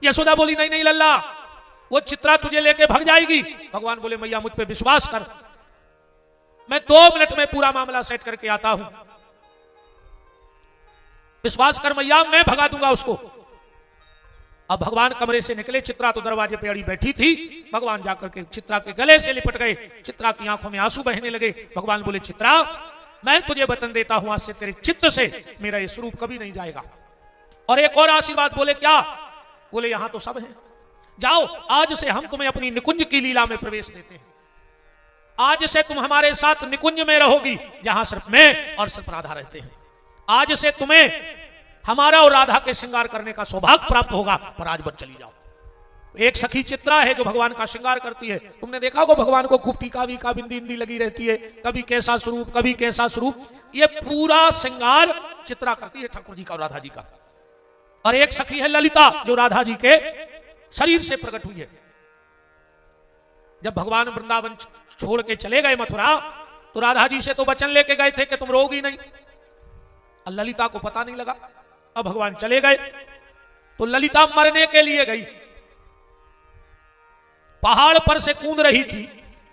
S1: यशोदा बोली नहीं नहीं लल्ला, वो चित्रा तुझे लेके भाग जाएगी। भगवान बोले मैया मुझ पे विश्वास कर, मैं 2 मिनट में पूरा मामला सेट करके आता हूं, विश्वास कर मैया मैं भगा दूंगा उसको। अब भगवान कमरे से निकले, चित्रा तो दरवाजे पे अड़ी बैठी थी। भगवान जाकर के चित्रा के गले से लिपट गए, चित्रा की आंखों में आंसू बहने लगे। भगवान बोले चित्रा मैं तुझे वचन देता हूं आज से तेरे चित्त से मेरा ये स्वरूप कभी नहीं जाएगा। और एक और आशीर्वाद बोले क्या? बोले यहां तो सब है, जाओ आज से हम तुम्हें अपनी निकुंज की लीला में प्रवेश देते हैं, आज से तुम हमारे साथ निकुंज में रहोगी जहां सिर्फ मैं और सिर्फ राधा रहते हैं। आज से तुम्हें हमारा और राधा के श्रृंगार करने का सौभाग्य प्राप्त होगा, पर आज बच चली जाओ। एक सखी चित्रा है जो भगवान का श्रृंगार करती है। तुमने देखा होगा भगवान को खूब टीका वीका बिंदी बिंदी लगी रहती है, कभी कैसा स्वरूप कभी कैसा स्वरूप, ये पूरा श्रृंगार चित्रा करती है ठाकुर जी का और राधा जी का। और एक सखी है ललिता जो राधा जी के शरीर से प्रकट हुई है। जब भगवान वृंदावन छोड़ के चले गए मथुरा, तो राधा जी से तो वचन लेके गए थे कि तुम रोगी नहीं, और ललिता को पता नहीं लगा। अब भगवान चले गए तो ललिता मरने के लिए गई, पहाड़ पर से कूद रही थी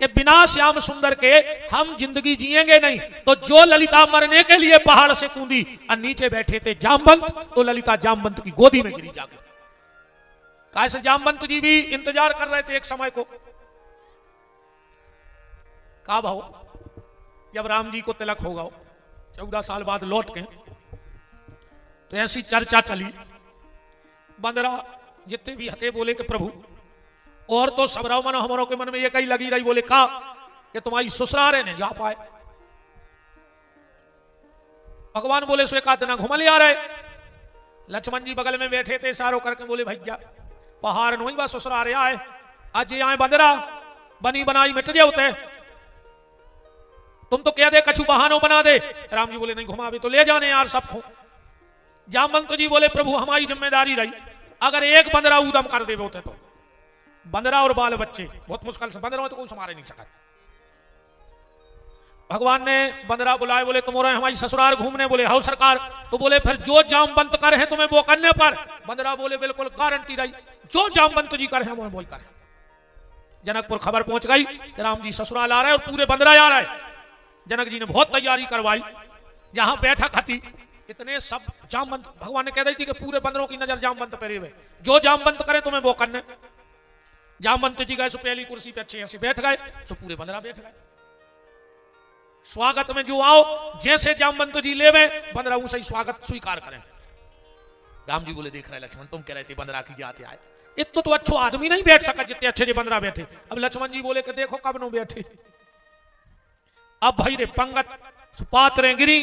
S1: कि बिना श्याम सुंदर के हम जिंदगी जिएंगे नहीं। तो जो ललिता मरने के लिए पहाड़ से कूदी, और नीचे बैठे थे जामवंत, तो ललिता जामवंत की गोदी में गिरी जाके। कैसे जामवंत जी भी इंतजार कर रहे थे एक समय को, का भाव जब राम जी को तिलक होगा 14 साल बाद लौट के, तो ऐसी चर्चा चली। बंदरा जितने भी हते बोले कि प्रभु और तो सबराव मन हमारों के मन में ये कही लगी रही, बोले का कि तुम्हारी ससुरारे ने जा पाए। भगवान बोले सो एक दिन घुमा ले आ रहे। लक्ष्मण जी बगल में बैठे थे, इशारों करके बोले भैया पहाड़ नहीं बस ससुरारे आए, आज आए बंदरा बनी बनाई मिट जाओ ते, तुम तो कह दे कछु बहानों बना दे। राम जी बोले नहीं घुमा भी तो ले जाने यार सबको। जामवंत जी बोले प्रभु हमारी जिम्मेदारी रही, अगर एक बंदरा उदम कर दे होते तो बंदरा और बाल बच्चे बहुत मुश्किल से, बंदरों में तो कोई संभाल नहीं सका। भगवान ने बंदरा बुलाए, बोले तुम रहे हमारी ससुराल घूमने, बोले हाउ सरकार। तो बोले फिर जो जामवंत कर है तुम्हें वो करने पर। बंदरा बोले बिल्कुल गारंटी रही, जो जामवंत जी कर है वो करे। जनकपुर खबर पहुंच गई कि राम जी ससुराल आ रहे और पूरे बंदरा आ रहे। जनक जी ने बहुत तैयारी करवाई, जहां बैठक हती इतने सब जामवंत, भगवान ने कह दी थी कि पूरे बंदरों की नजर जामवंत पर हुए, जो जामवंत करे तुम्हें वो करने। जामवंत जी गए सो पहली कुर्सी पे अच्छे से बैठ गए, सो पूरे बंदरा बैठ गए। स्वागत में जो आओ जैसे जामवंत जी लेवे, बंदरा उसे ही स्वागत स्वीकार करें। राम जी बोले देख रहे लक्ष्मण, तुम कह रहे थे बंदरा की जाते आए, इतना तो अच्छो आदमी नहीं बैठ सका जितने अच्छे बंदरा बैठे। अब लक्ष्मण जी बोले कि देखो कब नो बैठे। अब भाई रे पंगत पात्रें गिरी,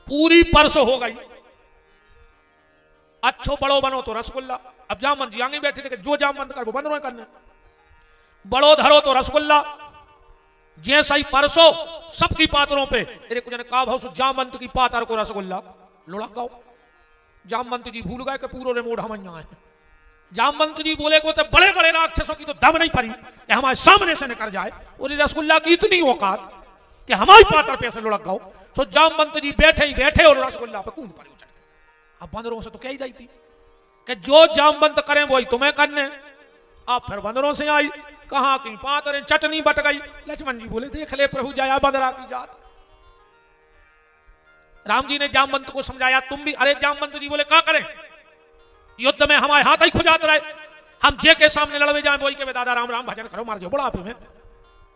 S1: पूरी परसों हो गई। अच्छो बड़ो बनो तो रसगुल्ला। अब जामवंत जी आगे बैठे थे कि जो जामवंत कर वो बंदरों करने, बड़ो धरो तो रसगुल्ला। जैसा ही परसों सबकी पात्रों पे एक जन कहा भाव जामवंत की पातर को रसगुल्ला लुढ़क गाओ। जामवंत जी भूल गए कि पूरो रिमोट हम यहाँ है। जामवंत जी बोले को तो बड़े बड़े राक्षसों की तो दम नहीं पड़ी कि हमारे सामने से निकल जाए, और रसगुल्ला की इतनी औकात कि हमारी पातर पे से लुढ़क गाओ। तो जामवंत जी बैठे ही बैठे और रसगुल्ला पे कूद पड़े उछल के। अब बंदरों से तो क्या ही दी थी कि जो जामवंत करें वही तुम्हें करने। अब फिर बंदरों से आई, कहां की पातर चटनी बट गई। लक्ष्मण जी बोले देख ले प्रभु जाया बंदरा की जात। राम जी ने जामवंत को समझाया तुम भी। अरे जामवंत जी बोले क्या करें, युद्ध में हमारे हाथ ही खुजात रहे, हम जे के सामने लड़वे जाए वही के दादा राम राम भजन करो मार जो बुढ़ापे में,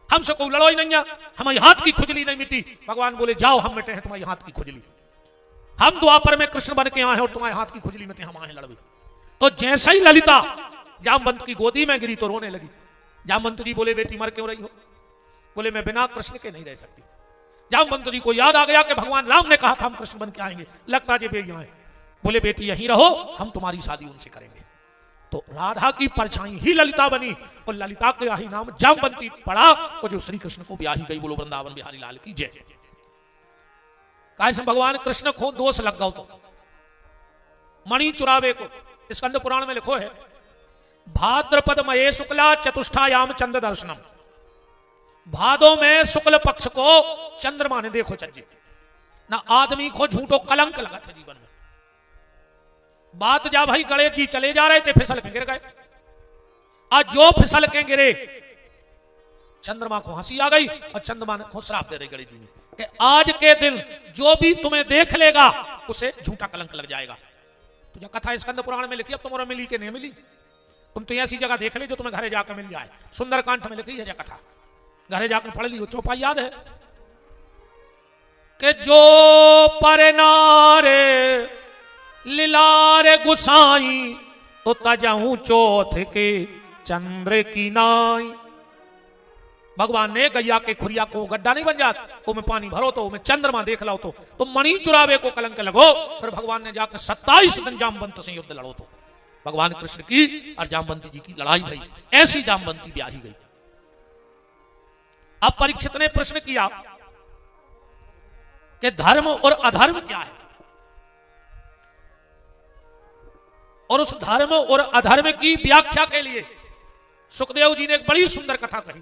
S1: हमसे कोई लड़ो ही नहीं है, हमारी हाथ की खुजली नहीं मिटी। भगवान बोले जाओ हम मिटे हैं तुम्हारी हाथ की खुजली, हम द्वापर में कृष्ण बन के आए हैं और तुम्हारे हाथ की खुजली मिटे हम आए लड़वे। तो जैसे ही ललिता जामवंत की गोदी में गिरी तो रोने लगी। जामवंत जी बोले बेटी मर क्यों रही हो? बोले मैं बिना कृष्ण के नहीं रह सकती। जामवंत जी को याद आ गया कि भगवान राम ने कहा था हम कृष्ण बन के आएंगे, लगता जे बे यहाँ। बोले बेटी यहीं रहो, हम तुम्हारी शादी उनसे करेंगे। तो राधा की परछाई ही ललिता बनी और ललिता का ही नाम जामवंती पड़ा और जो श्री कृष्ण को ब्याही गई। बोलो वृंदावन बिहारी लाल की जय। कैसे भगवान कृष्ण को दोष लग गया तो मणि चुरावे को स्कंद पुराण में लिखो है भाद्रपद मये शुक्ला चतुष्टायाम चंद्र दर्शनम। भादों में शुक्ल पक्ष को चंद्रमा ने देखो चज्जे ना, आदमी को झूठो कलंक लगा था जीवन में। बात जा भाई गणेश जी चले जा रहे थे, फिसल के गिर गए। आज जो फिसल के गिरे चंद्रमा को हंसी आ गई और चंद्रमा ने को श्राप दे रही गणेश जी ने कि आज के दिन जो भी तुम्हें देख लेगा उसे झूठा कलंक लग जाएगा। तुझे कथा स्कंद पुराण में लिखी, अब तुम्हारा मिली कि नहीं मिली? तुम तो ऐसी जगह देख ले जो तुम्हें घरे जाकर मिल जाए। सुंदरकांड में लिखी है कथा, घरे जाकर पढ़ ली। चौपाई याद है कि जो पर नारे लीलारे गुसाई तो तजाऊ चौथ के चंद्र की नाई। भगवान ने गैया के खुरिया को गड्ढा नहीं बन जाता, तो में पानी भरो तो में चंद्रमा देख लो तो मणि चुरावे को कलंक लगो। फिर भगवान ने जाकर 27 दिन जामवंत से युद्ध लड़ो तो भगवान कृष्ण की और जामवंती जी की लड़ाई भई। ऐसी जामवंती ब्याही गई। अब परीक्षित ने प्रश्न किया कि धर्म और अधर्म क्या है, और उस धर्म और अधर्म की व्याख्या के लिए सुखदेव जी ने एक बड़ी सुंदर कथा कही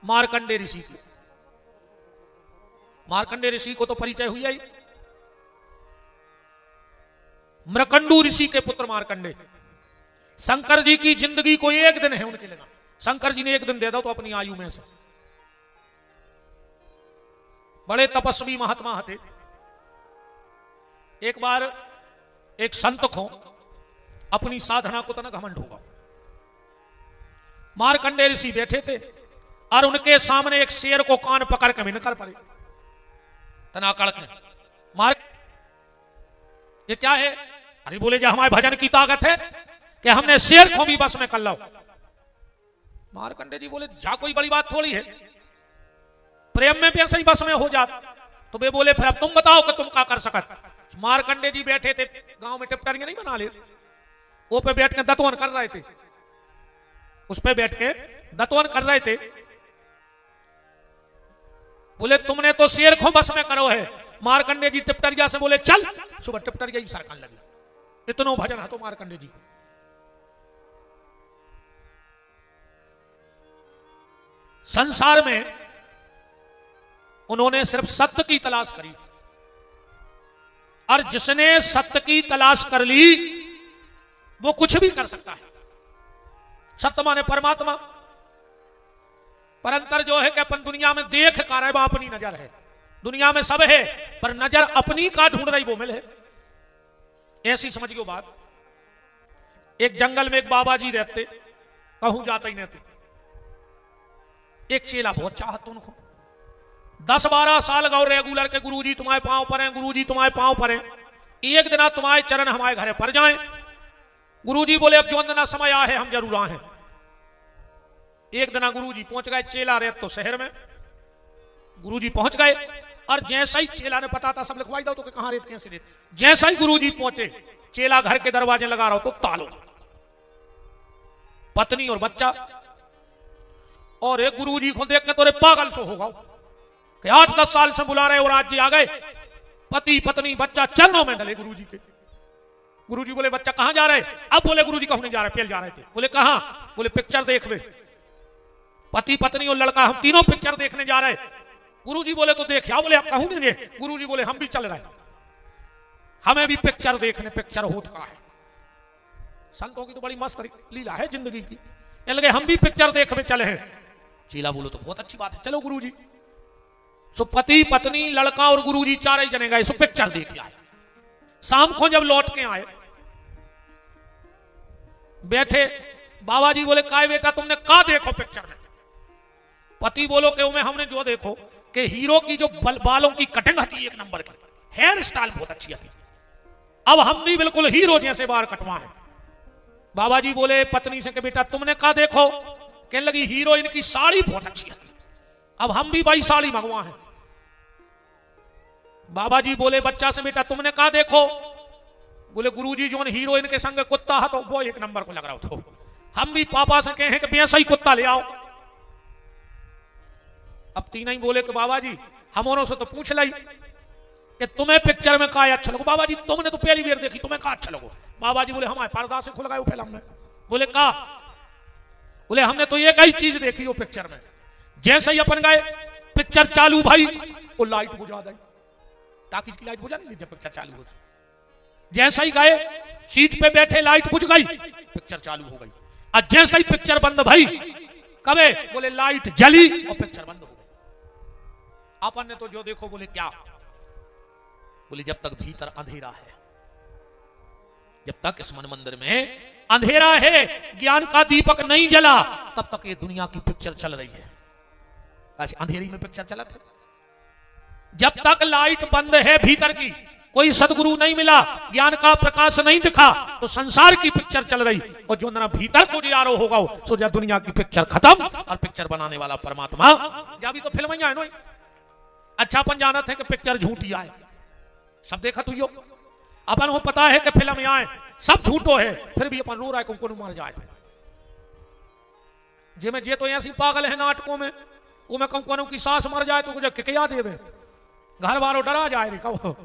S1: मार्कंडे ऋषि की। मार्कंडे ऋषि को तो परिचय हुई ही, मृकंडू ऋषि के पुत्र मार्कंडे। शंकर जी की जिंदगी को एक दिन है उनके लिए, शंकर जी ने एक दिन दे दो तो अपनी आयु में से। बड़े तपस्वी महात्मा थे। एक बार एक संत को अपनी साधना को तना घमंड होगा। मार्कंडे ऋषि बैठे थे और उनके सामने एक शेर को कान पकड़ के भी न कर पड़े तना कड़क मार। ये क्या है? अरे बोले जो हमारे भजन की ताकत है कि हमने शेर को भी बस में कर लो। मार्कंडे जी बोले जा कोई बड़ी बात थोड़ी है, प्रेम में भी ऐसे ही बस में हो जाता। तो वे बोले फिर अब तुम बताओ कि तुम क्या कर सकत। मार्कंडे जी बैठे थे, गांव में टिपटरियां नहीं बना ले, वो पे बैठ के दतवन कर रहे थे, उस पे बैठ के दतवन कर रहे थे। बोले तुमने तो शेर को बस में करो है। मार्कंडे जी टिपटरिया से बोले चल, सुबह टिपटरिया ही सरकन लगी। इतनो भजन है तो मार्कंडे जी को। संसार में उन्होंने सिर्फ सत्य की तलाश करी, और जिसने सत्य की तलाश कर ली वो कुछ भी कर सकता है। सत्य माने परमात्मा। परंतर जो है कि अपन दुनिया में देख कर है वो अपनी नजर है, दुनिया में सब है पर नजर अपनी का ढूंढ रही वो मिले। ऐसी समझियो बात। एक जंगल में एक बाबा जी रहते, कहूं जाते ही नहीं थे। एक चेला बहुत चाहत उनको, 10-12 साल गौ रेगुलर के गुरुजी तुम्हारे पांव पर हैं, गुरुजी तुम्हारे पांव पर हैं। एक दिन तुम्हारे चरण हमारे घरे पर जाएं। गुरुजी बोले अब जो अंदना समय आ है हम जरूर आए हैं। एक दिन गुरुजी पहुंच गए, चेला रहे तो शहर में, गुरुजी पहुंच गए और जैसा ही चेला ने पता था सब लिखवाई दो तो कहां रेत कैसे रेत, जैसा ही गुरुजी पहुंचे चेला घर के दरवाजे लगा रहा हो तो तालो, पत्नी और बच्चा। और एक गुरुजी को देख के तो पागल सो होगा कि 8-10 साल से बुला रहे और आज जी आ गए। पति पत्नी बच्चा चरणों में डले गुरुजी के। गुरुजी बोले बच्चा कहां जा रहे? अब बोले गुरुजी कहूं नहीं जा रहे, पेल जा रहे थे। बोले कहां? बोले पिक्चर देखने। पति पत्नी और लड़का हम तीनों पिक्चर देखने जा रहे। गुरुजी बोले तो देख आओ। बोले आप कहूं नहीं? गुरुजी बोले हम भी चल रहे, हमें भी पिक्चर देखने, पिक्चर होता है। संतों की तो बड़ी मस्त लीला है जिंदगी की। लगे हम भी पिक्चर देखने चले हैं। चेला बोलो तो बहुत अच्छी बात है, चलो गुरुजी। सो पति पत्नी लड़का और गुरुजी चार ही जने गए, सो पिक्चर देख आए। शाम को जब लौट के आए बैठे, बाबा जी बोले काय बेटा तुमने का देखो पिक्चर में? पति बोलो कि मैं हमने जो देखो कि हीरो की जो बालों की कटिंग थी एक नंबर की, हेयर स्टाइल बहुत अच्छी थी, अब हम भी बिल्कुल हीरो जैसे बाल कटवा है। बाबा जी बोले पत्नी से कि बेटा तुमने का देखो? कहने लगी हीरोइन की साड़ी बहुत अच्छी थी, अब हम भी भाई साड़ी मंगवा है। बाबा जी बोले बच्चा से बेटा तुमने का देखो? बोले गुरुजी जो हीरोइन के संग कुत्ता है तो वो एक नंबर को लग रहा हो, हम भी पापा से कहे कि वैसा ही कुत्ता ले आओ। अब तीन ही बोले कि बाबा जी हम से तो पूछ लाई कि तुम्हें पिक्चर में का अच्छा लगो? बाबा जी तुमने तो पहली बार देखी, तुम्हें का अच्छा लगो? बाबा जी बोले हमारे पर्दा से खुल गए फिल्म में। बोले का? बोले हमने तो एक ही चीज देखी वो पिक्चर में, जैसे ही अपन गए पिक्चर चालू भाई वो लाइट बुझा दी, ताकि इसकी लाइट बुझा नहीं जब पिक्चर चालू हो। जैसे ही गए सीट पे बैठे लाइट बुझ गई, पिक्चर चालू हो गई। और जैसे ही पिक्चर बंद भाई कबे? बोले लाइट जली और पिक्चर बंद हो गई। अपन ने तो जो देखो बोले क्या? बोले जब तक भीतर अंधेरा है, जब तक इस मन मंदिर में अंधेरा है, ज्ञान का दीपक नहीं जला, तब तक ये दुनिया की पिक्चर चल रही है। ऐसे अंधेरी में पिक्चर चला था। जब तक लाइट बंद है भीतर की, कोई सदगुरु नहीं मिला, ज्ञान का प्रकाश नहीं दिखा, तो संसार की पिक्चर चल रही। और जो ना भीतर को जियारो होगा सो जा दुनिया की पिक्चर खत्म, और पिक्चर बनाने वाला परमात्मा। जा भी तो फिल्म ही आए नो, अच्छा अपन जाना थे कि पिक्चर झूठी आए, सब देखा तू यो। अपन को पता है कि फिल्म में आए सब झूठो है, फिर भी अपन रो रहा है को मार जाए। जे में जे तो ऐसी पागल है नाटकों में, वो मैं कहूं की सास मर जाए तो मुझे क्या देवे, घर वालों डरा जाए रे कहो।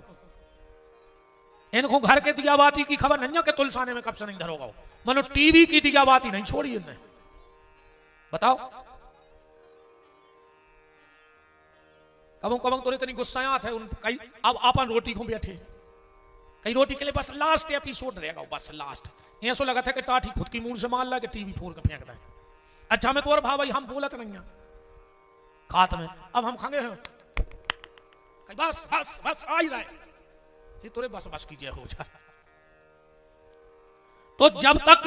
S1: इनको घर के दिया बाती की खबर नहीं है कि तुलसाने में कब से नहीं धरोगा। मनो टीवी की दिया बाती नहीं छोड़ी इनने, बताओ। कब तो इतनी गुस्सायात है उन कई। अब अपन रोटी को बैठे कई रोटी के लिए बस लास्ट एपिसोड रहेगा, बस लास्ट। ऐसा लगा था कि टाठी खुद की मुंह से मार ला के टीवी फोड़ के फेंक रहा है। अच्छा मैं तोर भाई हम बोलत नहीं है खात में, अब हम खांगे हैं बस बस बस आ ही रहा है, ये तोरे बस बस कीजिए हो जाए। तो जब तक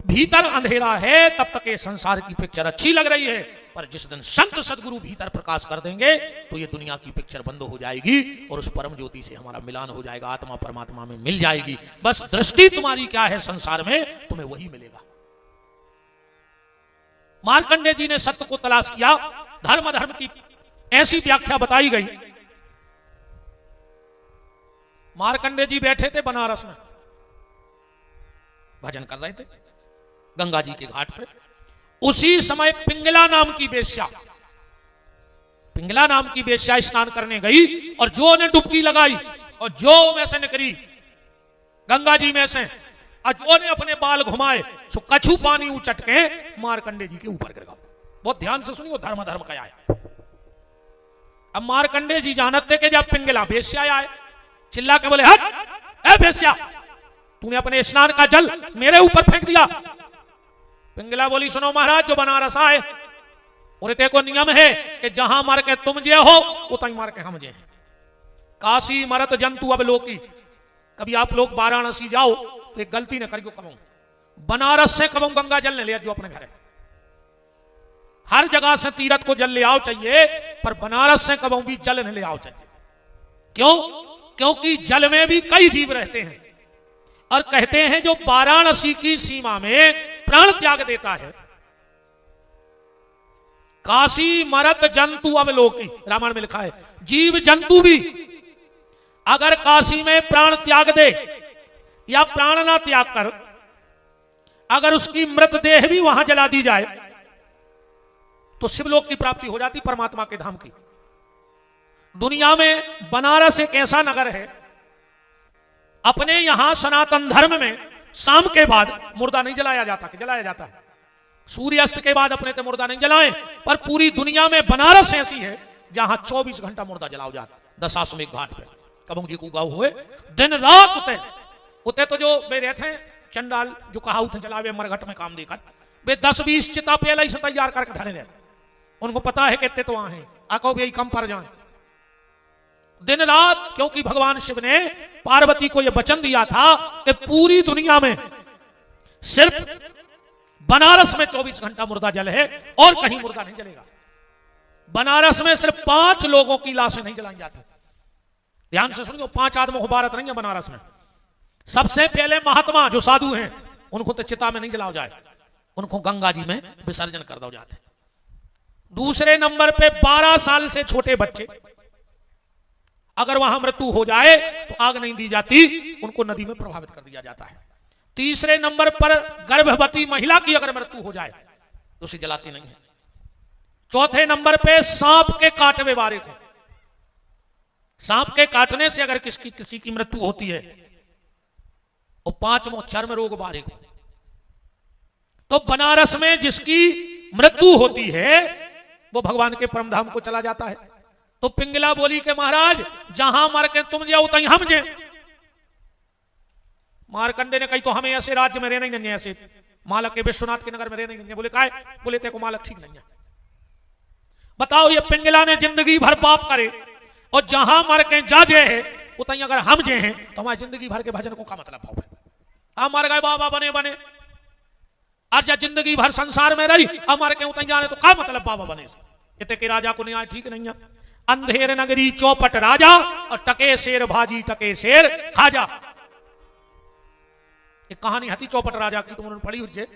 S1: भीतर अंधेरा है तब तक ये संसार की पिक्चर अच्छी लग रही है, पर जिस दिन संत सदगुरु भीतर प्रकाश कर देंगे तो ये दुनिया की पिक्चर बंद हो जाएगी और उस परम ज्योति से हमारा मिलान हो जाएगा, आत्मा परमात्मा में मिल जाएगी। बस दृष्टि तुम्हारी क्या है संसार में, तुम्हें वही मिलेगा। मार्कंडेय जी ने सत्य को तलाश किया, धर्म धर्म की ऐसी व्याख्या बताई गई। मार्कंडेय जी बैठे थे बनारस में, भजन कर रहे थे गंगा जी के घाट पे। उसी समय पिंगला नाम की वेश्या स्नान करने गई और जो ने डुबकी लगाई और जो में से निकली गंगा जी में से, और जो ने अपने बाल घुमाए सो कछु पानी उचट के मार्कंडेय जी के ऊपर गिर गया। बहुत ध्यान से सुनिए, धर्म धर्म का आए। अब मार्कंडेय जी जानते कि जब पिंगला वेश्या आए, चिल्ला के बोले हट ए वेश्या, तूने अपने स्नान का जल मेरे ऊपर फेंक दिया। पिंगला बोली सुनो महाराज, जो बनारस आए और देखो नियम है कि जहां मर के तुम जे हो उतना मार के हम जे। काशी मरत जंतु अब लोकी, कभी आप लोग वाराणसी जाओ तो एक गलती न करियो, करो बनारस से कबो गंगा जल ने ले जो अपने घर है। हर जगह से तीर्थ को जल ले आओ चाहिए, पर बनारस से कबो भी जल न ले आओ चाहिए। क्यों? क्योंकि जल में भी कई जीव रहते हैं और कहते हैं जो वाराणसी की सीमा में प्राण त्याग देता है, काशी मरत जंतु अवलोकी, रामायण में लिखा है, जीव जंतु भी अगर काशी में प्राण त्याग दे या प्राण ना त्याग कर अगर उसकी मृतदेह भी वहां जला दी जाए तो शिवलोक की प्राप्ति हो जाती, परमात्मा के धाम की। दुनिया में बनारस एक ऐसा नगर है, अपने यहां सनातन धर्म में शाम के बाद मुर्दा नहीं जलाया जाता, कि जलाया जाता है सूर्यास्त के बाद, अपने तो मुर्दा नहीं जलाएं, पर पूरी दुनिया में बनारस ऐसी है जहां 24 घंटा मुर्दा जलाओ जाता। दशाश्वमेध घाट पे कबू जी को गाँव हुए दिन रात उते उते तो जो मेरे थे चंडाल जो कहा उठे चलावे मरघट में काम देकर वे 10-20 चिता पहले ही से तैयार करके धरे रहे, उनको पता है कहते तो वहां है आको भी कम पर जाए दिन रात, क्योंकि भगवान शिव ने पार्वती को यह वचन दिया था कि पूरी दुनिया में सिर्फ बनारस में 24 घंटा मुर्दा जल है और कहीं मुर्दा नहीं जलेगा। बनारस में सिर्फ 5 लोगों की लाशें नहीं जलाई जाती। ध्यान से सुनिए, 5 आदमों को भारत नहीं है बनारस में। सबसे पहले महात्मा जो साधु हैं उनको तो चिता में नहीं जलाओ जाए, उनको गंगा जी में विसर्जन कर दो जाते। दूसरे नंबर पे 12 साल से छोटे बच्चे, अगर वहां मृत्यु हो जाए तो आग नहीं दी जाती, उनको नदी में प्रभावित कर दिया जाता है। तीसरे नंबर पर गर्भवती महिला की अगर मृत्यु हो जाए तो उसे जलाती नहीं है। चौथे नंबर पे सांप के काटने वाले को, सांप के काटने से अगर किसी की मृत्यु होती है, और 5वां चर्म रोग वाले को। तो बनारस में जिसकी मृत्यु होती है वो भगवान के परम धाम को चला जाता है। तो पिंगला बोली के महाराज जहां मर के तुम जाओ तहीं हम जे। मारकंडे ने कही तो हमें ऐसे राज्य में रहना ही नहीं है, ऐसे मालक के विश्वनाथ के नगर में रहना ही नहीं है। बोले काय? बोले तेको मालक ठीक नहीं है। बताओ ये पिंगला ने जिंदगी भर पाप करे और जहां मर के जाजे है उतहीं अगर हम जे हैं तो हमारी जिंदगी भर के भजन को क्या मतलब भाव है? हम मर गए बाबा बने बने, और जब जिंदगी भर संसार में रही हम मर के उतहीं जाने तो क्या मतलब बाबा बने? इतने के राजा को न्याय ठीक नहीं है। अंधेर नगरी चौपट राजा और टके शेर भाजी टके शेर खाजा। एक कहानी हती चौपट राजा की, तुमने पढ़ी हुई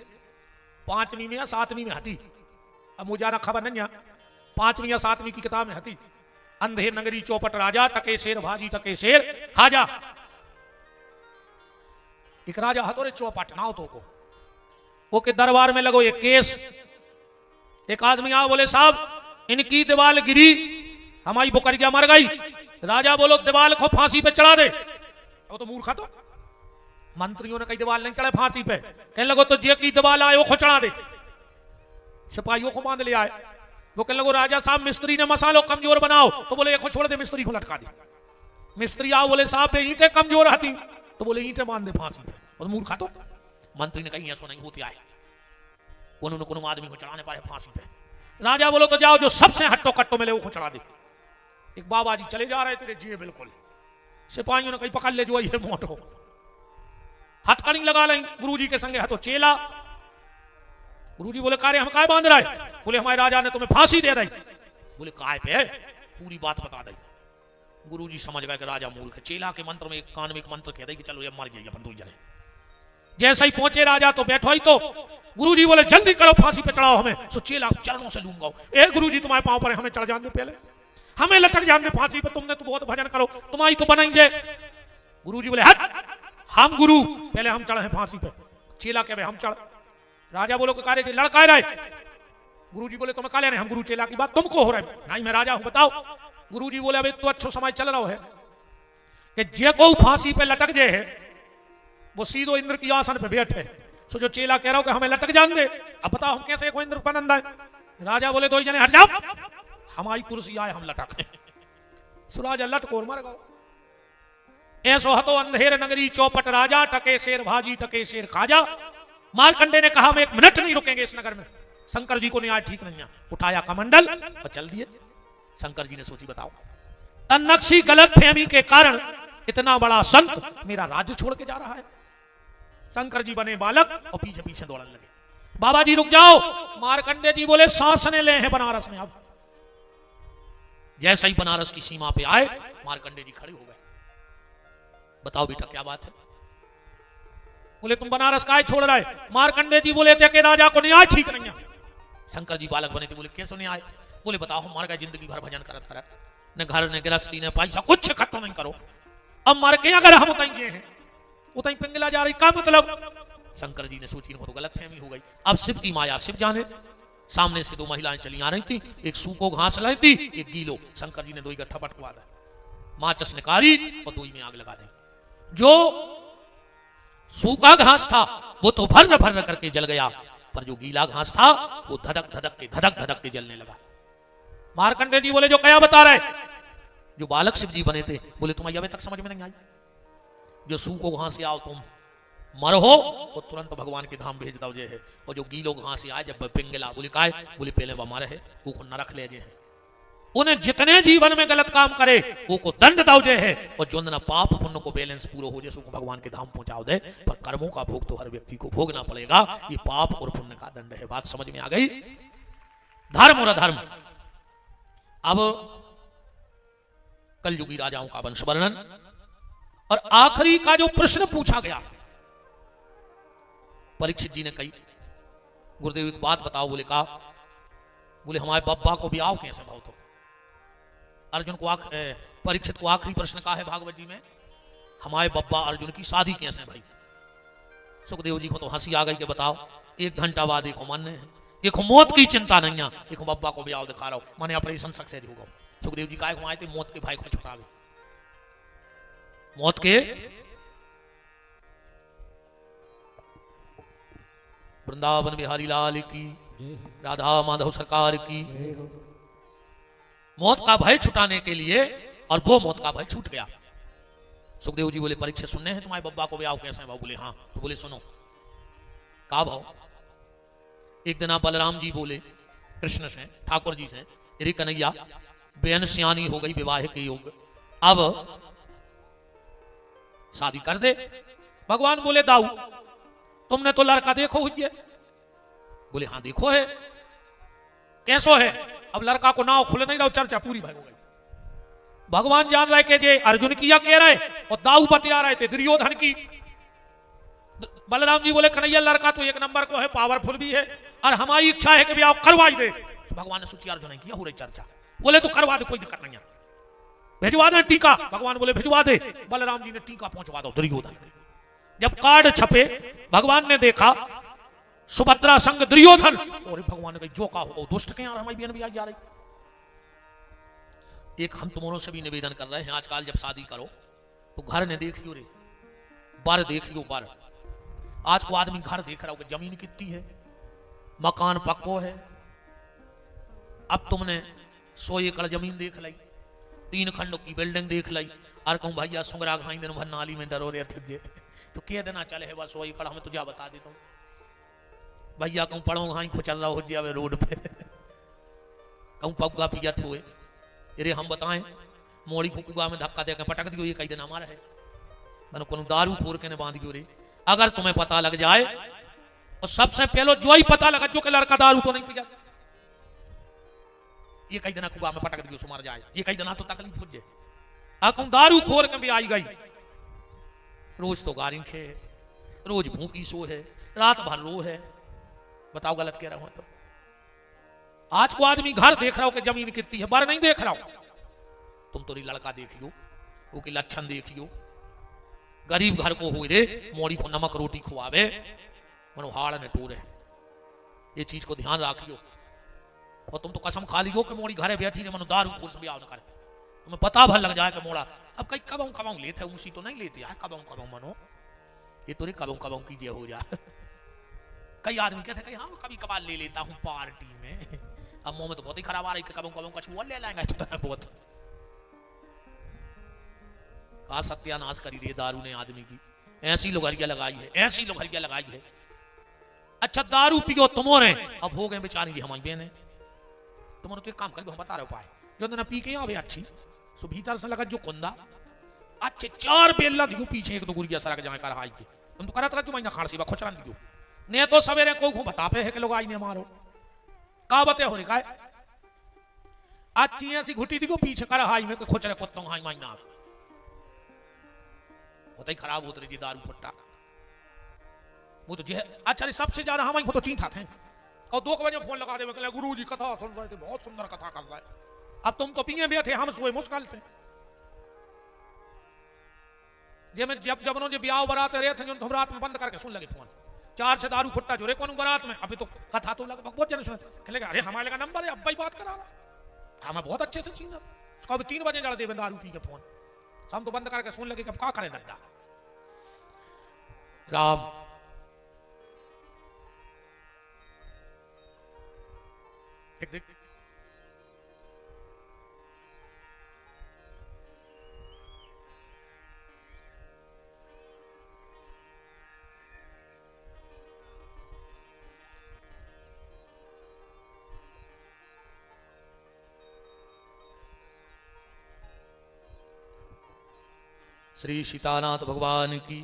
S1: 5वीं में या 7वीं में हती, अब मुझे खबर नहीं है, 5वीं या 7वीं की किताब में हती। अंधेर नगरी चौपट राजा टके शेर भाजी टके शेर खाजा। एक राजा हतोरे चौपट नाव तो को वो के दरबार में लगो ये केस। एक आदमी आओ बोले साहब इनकी दीवाल गिरी, हमारी बुकरिया मर गई। राजा बोलो दीवाल को फांसी पे चढ़ा दे। वो तो मूर्खा, तो मंत्रियों ने कही दीवाल नहीं चढ़े फांसी पे, कहने लगो तो जे की दीवाल आए वो को चढ़ा दे। सिपाहियों को बांध ले आए, वो कहने लगो राजा साहब मिस्त्री ने मसालो कमजोर बनाओ, तो बोले एक छोड़ दे, मिस्त्री को लटका दे। मिस्त्री आओ बोले साहब ईंटें कमजोर हती, तो बोले ईंटें बांध दे फांसी पे। और मूर्खा, तो मंत्री ने कही ऐसा नहीं होती आए, उन्होंने कोनो आदमी को चढ़ाने पाए फांसी पे। राजा बोलो तो जाओ जो सबसे हट्टो कट्टो मिले वो चढ़ा दे। एक बाबा जी चले जा रहे तेरे जिए बिल्कुल, सिपाहियों ने कहीं पकड़ ले जो ये मोटो, हथकड़ी लगा लें गुरुजी के संगे हथो चेला। गुरुजी बोले कार्य हम काय बांध रहे? बोले हमारे राजा ने तुम्हें फांसी दे दी। बोले काय पे? पूरी बात बता दी। गुरुजी समझ गए कि राजा मूर्ख है। चेला के मंत्र में एक कान में एक मंत्र कह दे कि चलो ये मर गई अपन 2 जने। जैसे ही पहुंचे राजा तो बैठो ही तो गुरुजी बोले जल्दी करो फांसी पे चढ़ाओ हमें। सो चेला चरणों से लूंगा, ए गुरुजी तुम्हारे पांव पर हमें चढ़ जाने पहले, हमें लटक जाने फांसी पे, तुमने तो बहुत भजन करो तुम्हारी तो बनाएंगे। गुरुजी बोले हट, हम गुरु पहले हम चढ़े फांसी पे। चेला कहे हम चढ़। राजा बोलो कि कार्य लड़का रहे। गुरुजी बोले तुम्हें काले नहीं, हम गुरु चेला की बात तुमको हो रहा है? नहीं मैं राजा हूं, बताओ। गुरुजी बोले अभी तो अच्छा समय चल रहा है कि जे को फांसी पे लटक जे है वो सीधो इंद्र की आसन पे बैठे। सो जो चेला कह रहा हो कि हमें लटक जान दे, अब बताओ हम कैसे को इंद्र पर नंदा है? राजा बोले 2 जने हट जाओ, हमारी कुर्सी आए हम लटक। सो राजा लटको और मर गए। ऐसो हतो अंधेर नगरी चौपट राजा टके शेर भाजी टके शेर खाजा। मारकंडे ने कहा हम 1 मिनट नहीं रुकेंगे इस नगर में, शंकर जी को न्याय ठीक नहीं है। उठाया कमंडल और चल दिए। शंकर जी ने सोची बताओ तन्नक्षी गलत फहमी के कारण इतना बड़ा संत मेरा राज्य छोड़ के जा रहा है। शंकर जी बने बालक और पीछे पीछे दौड़ने लगे। बाबा जी रुक जाओ। मारकंडे जी बोले शासने ले हैं बनारस में। अब जैसे ही बनारस की सीमा पे आए मारकंडे जी खड़े हो गए। बताओ बेटा क्या बात है? बोले तुम बनारस काय छोड़ रहे? मार्कंडे जी बोले थे कि राजा को न्याय ठीक नहीं है। शंकर जी बालक बने थे, बोले कैसे न्याय? बोले बताओ हम मर गए जिंदगी भर भजन करत करत, न घर न गृहस्थी न पैसा कुछ इकट्ठा नहीं करो, अब मर के अगर हम उतई जे हैं उतई पिंगला जा रही, का मतलब? शंकर जी ने सोची हो तो गलत फहमी हो गई। अब शिव की माया शिव जाने। सामने से दो महिलाएं चली आ रही थी, एक सूखो घास लाई थी, एक गीलो। शंकर जी ने दो इकट्ठा पटकवा दा, माचस निकारी और दो में आग लगा दे। जो सूखा घास था वो तो भर भर करके जल गया, पर जो गीला घास था वो धधक धधक के जलने लगा। मार्कंडे जी बोले जो क्या बता रहे? जो बालक शिव जी बने थे, बोले तुम्हें अभी तक समझ में नहीं आई? जो सूखो घास से आओ तुम मर हो वो तुरंत भगवान के धाम भेज दो जे है, और जो गीलो घास से आए जब पिंगला, बोले काय? बोले पहले वो मर है वो को नरक ले जे है, उन्हें जितने जीवन में गलत काम करे वो को दंड दो जे है, और जो ना पाप पुण्य को बैलेंस पूरा हो जाए उसको भगवान के धाम पहुंचाओ दे। पर कर्मों का भोग तो हर व्यक्ति को भोगना पड़ेगा, ये पाप और पुण्य का दंड है। बात समझ में आ गई? धर्म और अधर्म। अब कलयुगी राजाओं का वंश वर्णन, और आखिरी का जो प्रश्न पूछा गया, परीक्षित जी ने कही गुरुदेव एक बात बताओ। बोले कहा? बोले हमारे बब्बा को ब्याह कैसे भाव? तो अर्जुन को परीक्षित को आखिरी प्रश्न का है भागवत जी में, हमारे बब्बा अर्जुन की शादी कैसे भाई? सुखदेव जी को तो हंसी आ गई कि बताओ, 1 घंटा बाद एक मन है, एक मौत की चिंता नहीं है, एक बब्बा को ब्याह दिखा रहा हूं, मैंने ऑपरेशन सक्सेस होगा। सुखदेव जी काय घुमाए थे? मौत के भाई को छुटा दे, मौत के। वृंदावन बिहारी लाल की, राधा माधव सरकार की। मौत का भय छुटाने के लिए, और वो मौत का भय छूट गया। सुखदेव जी बोले परीक्षित सुनने हैं तुम्हारे बब्बा को ब्याह कैसे भाव? बोले हाँ। तो बोले सुनो का भाव? एक दिन आप बलराम जी बोले कृष्ण से, ठाकुर जी से, अरे कन्हैया बेन सियानी हो गई, विवाह के योग, अब शादी कर दे। भगवान बोले दाऊ तुमने तो लड़का देखो हुई है? बोले हाँ देखो है। कैसो है? अब लड़का को नाव खुले नहीं रहा, चर्चा पूरी भाई हो गई। भगवान जान रहे कि जे अर्जुन की या कह रहे, और दाऊ बतिया रहे थे दुर्योधन की। बलराम जी बोले कन्हैया लड़का तो एक नंबर को है, पावरफुल भी है, और हमारी इच्छा है कि ब्याह करवाई दे। तो भगवान ने सोची अर्जुन किया हो रही चर्चा, बोले तो करवा दे, कोई दिक्कत नहीं है, भिजवा दे टीका। भगवान बोले भिजवा दे। बलराम जी ने टीका पहुंचवा दो दुर्योधन के। जब कार्ड छपे भगवान ने देखा सुभद्रा संग दुर्योधन, और भगवान ने कहा जो का हो दुष्ट के यार हमारी बहन भी आई जा रही। एक हम तुम्हारों से भी निवेदन कर रहे हैं, आजकल जब शादी करो तो घर ने देखियो रे, बर देखियो बर। आज को आदमी घर देख रहा हो कि जमीन कितनी है, मकान पक्को है। अब तुमने 100 एकड़ जमीन देख ली, 3 खंडों की बिल्डिंग देख ली, और कहूँ भैया सुंगरा घाई दिन भर नाली में डरो रहे थे तो कह देना चले है बस 100 एकड़ हमें तुझे बता देता हूँ भैया, कहूँ पढ़ो घाई खुचल रहा हो जाए रोड पे, कहूँ पगुआ पिया हुए, अरे हम बताएं मोड़ी कुकुआ में धक्का देकर पटक दियो, ये कई दिन हमारा है, मैंने को दारू फोर के ने बांध दियो रे। अगर तुम्हें पता लग जाए, और सबसे पहले जो ही पता लगा जो कि लड़का दारू तो नहीं पिया, ये कई दिन कुआ में पटक दियो सुमार जाए, ये कई दिन तो तकलीफ हो जाए। अकुम दारू खोर के भी आई गई, रोज तो गारी खे, रोज भूखी सो है, रात भर रो है। बताओ गलत कह रहा हूं? तो आज को आदमी घर देख रहा हो कि जमीन कितनी है, बार नहीं देख रहा हो। तुम तो लड़का देखियो, वो के लक्षण देखियो। गरीब घर को हुई रे, मोड़ी को नमक रोटी खुआवे, मनो हाड़ ने टूरे, ये चीज को ध्यान रखियो। और तुम तो कसम खा लियो कि मोड़ी घरे बैठी ने मनो दारू खोल से ब्याह न करे, तुम्हें पता भर लग जाए कि मोड़ा अब कई कबाऊ लेते ऊंसी तो नहीं लेते है, कबाऊ मनो ये तो कबाऊ कीजिए हो जाए। कई आदमी कहते हैं हाँ कभी कभार ले लेता हूँ पार्टी में, अब मुंह में तो बहुत ही खराब आ रही है, कबाऊ कछुआ ले लाएंगे तो बहुत का सत्यानाश करी रे दारू ने आदमी की। ऐसी लोहरिया लगाई है, ऐसी लोहरिया लगाई है। अच्छा दारू पियो तुम्हारे, अब हो गए बेचारी हमारी बहने, तुम्हारे तो एक काम कर हम बता रहे उपाय, जो ना पी के अभी अच्छी सो भीतर से लगा जो कुंदा अच्छे 4 बेला दियो पीछे 1-2 गुरिया सड़क जाए कर हाई के, तुम तो करत रह जो महीना खांसी बा खुचरन दियो ने तो सवेरे को घू बतापे है कि लोग आई ने मारो का बते हो रे काय अच्छी ऐसी घुटी दियो पीछे कर हाई में खुचरे कुत्तों हाई महीना होता ही खराब होते जी दारू फट्टा वो तो अच्छा सबसे ज्यादा हम वो तो चीता थे और 2 बजे फोन लगा दे गुरु जी कथा सुन रहे थे बहुत सुंदर कथा कर रहे अब तुम तो पिए बैठे हम सोए मुश्किल से जब जब ब्याह बरात रहे थे हम रात में बंद करके सुन लगे फोन 4 से दारू फुट्टा जोरे कौन बरात में अभी तो कथा तो लगभग बहुत जन सुन खेलेगा अरे हमारे का नंबर है अब भाई बात करा रहा हमें बहुत अच्छे से चीन उसको अभी 3 बजे जड़ दे दारू पी के फोन हम तो बंद करके सुन लगे कब क्या करें दद्दा राम देख श्री सीतानाथ भगवान की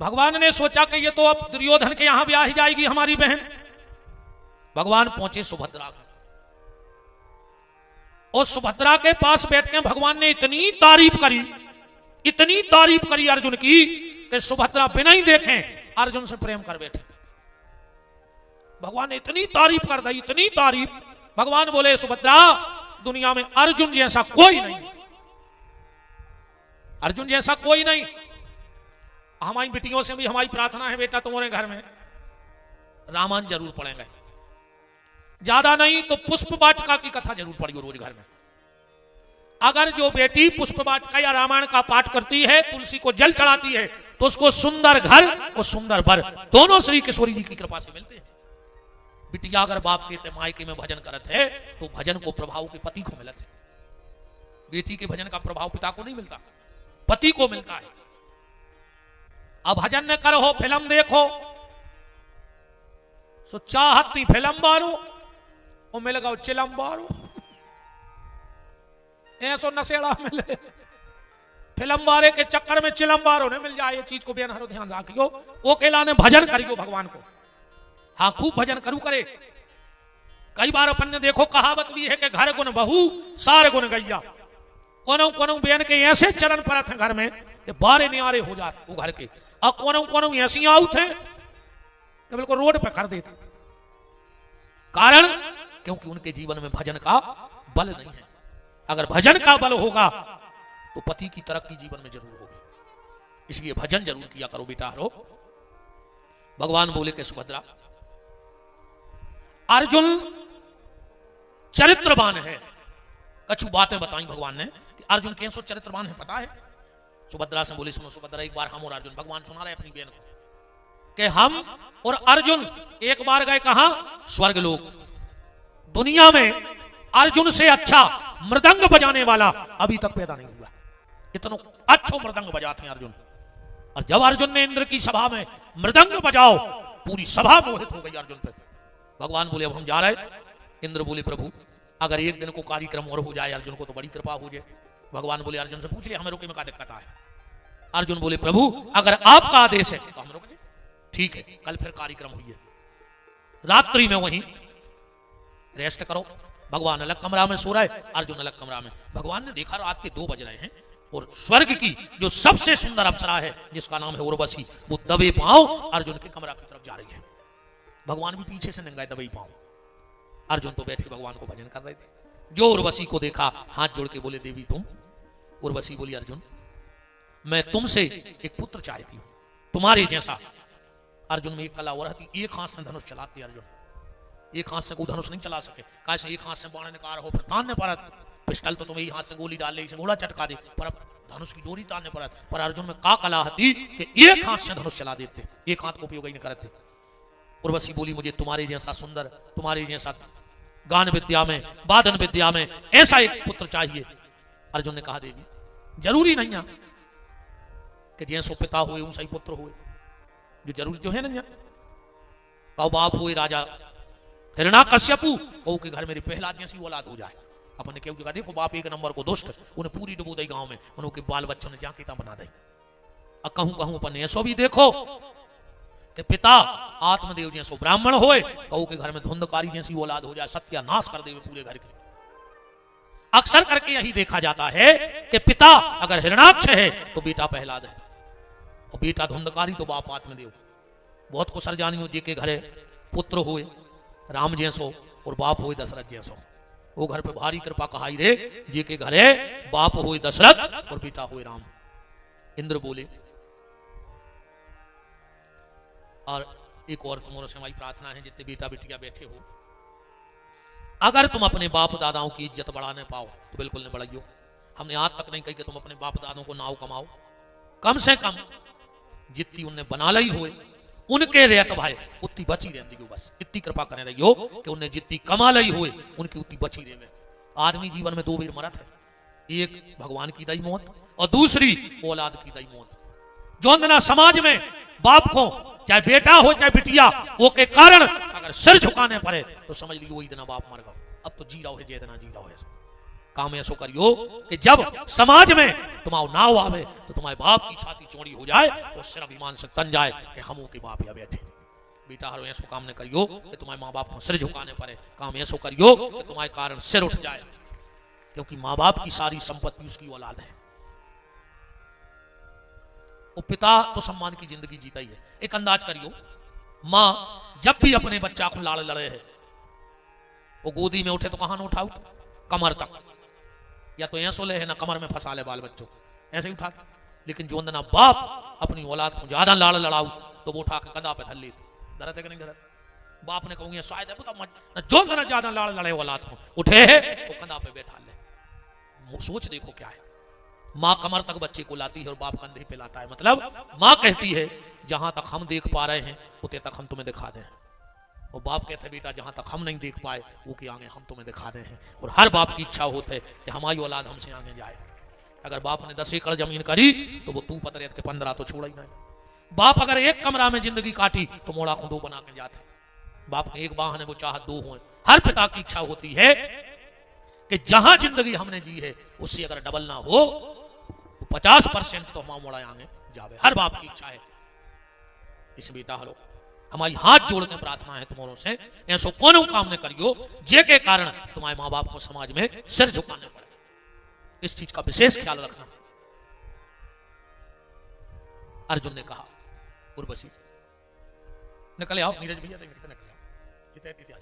S1: भगवान ने सोचा कि ये तो अब दुर्योधन के यहां ब्याह जाएगी हमारी बहन भगवान पहुंचे सुभद्रा के और सुभद्रा के पास बैठ के भगवान ने इतनी तारीफ करी अर्जुन की कि सुभद्रा बिना ही देखे अर्जुन से प्रेम कर बैठे भगवान ने इतनी तारीफ कर दी इतनी तारीफ भगवान बोले सुभद्रा दुनिया में अर्जुन जैसा कोई नहीं अर्जुन जैसा कोई नहीं हमारी बेटियों से भी हमारी प्रार्थना है बेटा तुम्हारे घर में रामायण जरूर पढ़ेंगे ज्यादा नहीं तो पुष्प वाटिका की कथा जरूर पढ़ियो रोज घर में अगर जो बेटी पुष्प वाटिका या रामायण का पाठ करती है तुलसी को जल चढ़ाती है तो उसको सुंदर घर और सुंदर वर दोनों श्री किशोरी जी की कृपा से मिलते हैं बिटिया अगर बाप के मायके में भजन करत है तो भजन को प्रभाव के पति को मिलत है बेटी के भजन का प्रभाव पिता को नहीं मिलता पति को मिलता है अब भजन न करो फिल्म देखो सो चाहती फिल्म बारो और मिल गो चिलम बारो ऐसो नशेड़ा मिले फिल्म बारे के चक्कर में चिलम बारो ने मिल जाए ये चीज को बेनहरो ध्यान रखियो वो केला ने भजन करियो भगवान को हाँ खूब भजन करू करे कई बार अपन ने देखो कहावत भी है कि घर गुण बहू सारे गुण गैया कोनो कोनो बेन के ऐसे चरण परत घर में ये बारे नियारे हो जाते वो घर के और कोनो कोनो ऐसी आउट है कि बिल्कुल रोड पे कर देते कारण क्योंकि उनके जीवन में भजन का बल नहीं है अगर भजन का बल होगा तो पति की तरक्की जीवन में जरूर होगी इसलिए भजन जरूर किया करो बेटा हरो भगवान बोले के सुभद्रा अर्जुन चरित्रवान है कछु बातें बताई भगवान ने कि अर्जुन कैसो चरित्रवान है पता है सुभद्रा से बोली सुनो सुभद्रा एक बार हम और अर्जुन भगवान सुना रहे अपनी बहन को कि हम और अर्जुन एक बार गए कहां स्वर्ग लोक दुनिया में अर्जुन से अच्छा मृदंग बजाने वाला अभी तक पैदा नहीं हुआ इतना अच्छा मृदंग बजाते हैं अर्जुन और जब अर्जुन ने इंद्र की सभा में मृदंग बजाओ पूरी सभा मोहित हो गई अर्जुन पे भगवान बोले अब हम जा रहे इंद्र बोले प्रभु अगर एक दिन को कार्यक्रम और हो जाए अर्जुन को तो बड़ी कृपा हो जाए भगवान बोले अर्जुन से पूछ लिया हमें रोके में क्या दिक्कत है अर्जुन बोले प्रभु अगर आपका आदेश है तो हम रोक जाए ठीक है कल फिर कार्यक्रम हुई है रात्रि में वहीं रेस्ट करो भगवान अलग कमरा में सो रहा है अर्जुन अलग कमरा में भगवान ने देखा रात के 2 बज रहे हैं और स्वर्ग की जो सबसे सुंदर अप्सरा है जिसका नाम है उर्वशी वो दबे पांव अर्जुन के कमरा की तरफ जा रही है भगवान भी पीछे से नंगाए दबे पांव अर्जुन तो बैठे भगवान को भजन कर रहे थे जो उर्वशी को देखा हाथ जोड़ के बोले देवी तुम उर्वशी बोली अर्जुन मैं तुमसे एक पुत्र चाहती हूं तुम्हारे जैसा अर्जुन में एक कला और थी एक हाथ से धनुष चलाते अर्जुन एक हाथ से कोई धनुष नहीं चला सके कैसे एक हाथ से बाण निकार हो फिर तानने पर पिस्टल तो तुम्हें हाथ से गोली डाल ले घोड़ा चटका दे पर अब धनुष की जोड़ी तानने पर अर्जुन में का कला थी कि एक हाथ से धनुष चला देते एक हाथ को उपयोग ही नहीं करते उर्वशी बोली मुझे तुम्हारे जैसा सुंदर तुम्हारे जैसा गान विद्या में वादन विद्या में ऐसा एक पुत्र चाहिए अर्जुन ने कहा देवी जरूरी नहीं है कि जैसो पिता हुए वैसा ही पुत्र हुए जो जरूरी जो है ना कहो बाप हुए राजा हिरण्याकश्यपु कहो के घर मेरे पहला जैसी औलाद हो जाए अपने केव जगह देखो बाप एक नंबर को दुष्ट उन्हें पूरी डुबो दई गांव में उनके बाल बच्चों ने जाके बना दई अब कहूं कहूं अपन ऐसो भी देखो कि पिता आत्मदेव जैसो ब्राह्मण होए कहो के घर में धुंधकारी जैसी औलाद हो जाए सत्यानाश कर दे पूरे घर के अक्सर करके यही देखा जाता है कि पिता अगर हिरणाक्ष है तो बेटा प्रहलाद है, और बेटा धुंधकारी तो बाप आत्मदेव। बहुत को सर जानियो जे के घरे पुत्र हुए राम जैसो और बाप हुए दशरथ जैसो, वो घर पे भारी कृपा कहाई रे जे के घरे बाप हुए दशरथ और बेटा हुए राम। इंद्र बोले, और एक और तुम्हारे से हमारी प्रार्थना है, जितने बेटा बेटियां बैठे हो, अगर तुम अपने बाप दादाओं की इज्जत बढ़ाने पाओ तो बिल्कुल नहीं बढ़ाइयो। हमने आज तक नहीं कही कि तुम अपने बाप दादों को नाव कमाओ, कम से कम जितनी उनने बना ली हुए उनके रेत भाई उतनी बची रहती हो, बस इतनी कृपा करने रही हो कि उन्हें जितनी कमा ली हुए उनकी उतनी बची रहे। आदमी जीवन में दो बेर मरत है, एक भगवान की दई मौत और दूसरी औलाद की दई मौत। जो ना समाज में बाप को चाहे बेटा हो चाहे बिटिया वो के कारण अगर सिर झुकाने पड़े तो समझ लियो वही दिन बाप मर गया, अब तो जी रहो है जे दिन जी रहो है। काम ऐसो करियो कि जब समाज में तुम्हारा नाव आवे तो तुम्हारे बाप की छाती चौड़ी हो जाए और सिर अभिमान से तन जाए कि हम के बाप या बैठे। बेटा हर ऐसो काम न करियो कि तुम्हारे माँ बाप को सिर झुकाने पड़े, काम ऐसो करियो कि तुम्हारे कारण सिर उठ जाए, क्योंकि माँ बाप की सारी संपत्ति उसकी औलाद है। वो पिता तो सम्मान की जिंदगी जीता ही है। एक अंदाज करियो, माँ जब भी अपने बच्चा को लाड़ लड़े है, वो गोदी में उठे तो कहां न उठाओ, कमर तक, या तो ऐसो ले है ना कमर में फंसा ले बाल बच्चों, ऐसे ही उठा। लेकिन जो ना बाप अपनी औलाद को ज्यादा लाड़ लड़ाऊ तो वो उठा के कंधा पे धर लेते, धरत है कि नहीं धरत? बाप ने कहूंगे शायद है जो ना ज्यादा लाड़ लड़े औलाद को उठे है वो कंधा पे बैठा ले। सोच देखो क्या है, माँ कमर तक बच्चे को लाती है और बाप कंधे पे लाता है। मतलब माँ कहती है जहां तक हम देख पा रहे हैं उतने तक हम तुम्हें दिखा दें, और बाप कहते बेटा जहां तक हम नहीं देख पाए वो के आगे हम तुम्हें दिखा दे हैं। और हर बाप की इच्छा होती है कि हमारी औलाद हमसे आगे जाए। अगर बाप ने 10 एकड़ जमीन करी तो वो तू पतरेत के 15 तो छोड़ा ही नहीं। बाप अगर एक कमरा में जिंदगी काटी तो मोड़ा को 2 बना के जाते। बाप के एक वाहन है वो चाह 2 हो। हर पिता की इच्छा होती है कि जहां जिंदगी हमने जी है उससे अगर डबल ना हो तो 50% तो हमारा मोड़ा आगे जावे। हर बाप की इच्छा है। इस बेटा हलो हमारी हाथ जोड़ के प्रार्थना है तुम्हारों से, ऐसो कोनो काम न करियो जे के कारण तुम्हारे माँ बाप को समाज में सिर झुकाने पड़े। इस चीज का विशेष ख्याल रखना। अर्जुन ने कहा उर्वशी निकले आओ, नीरज भैया निकले आओ, इतने आ जाओ।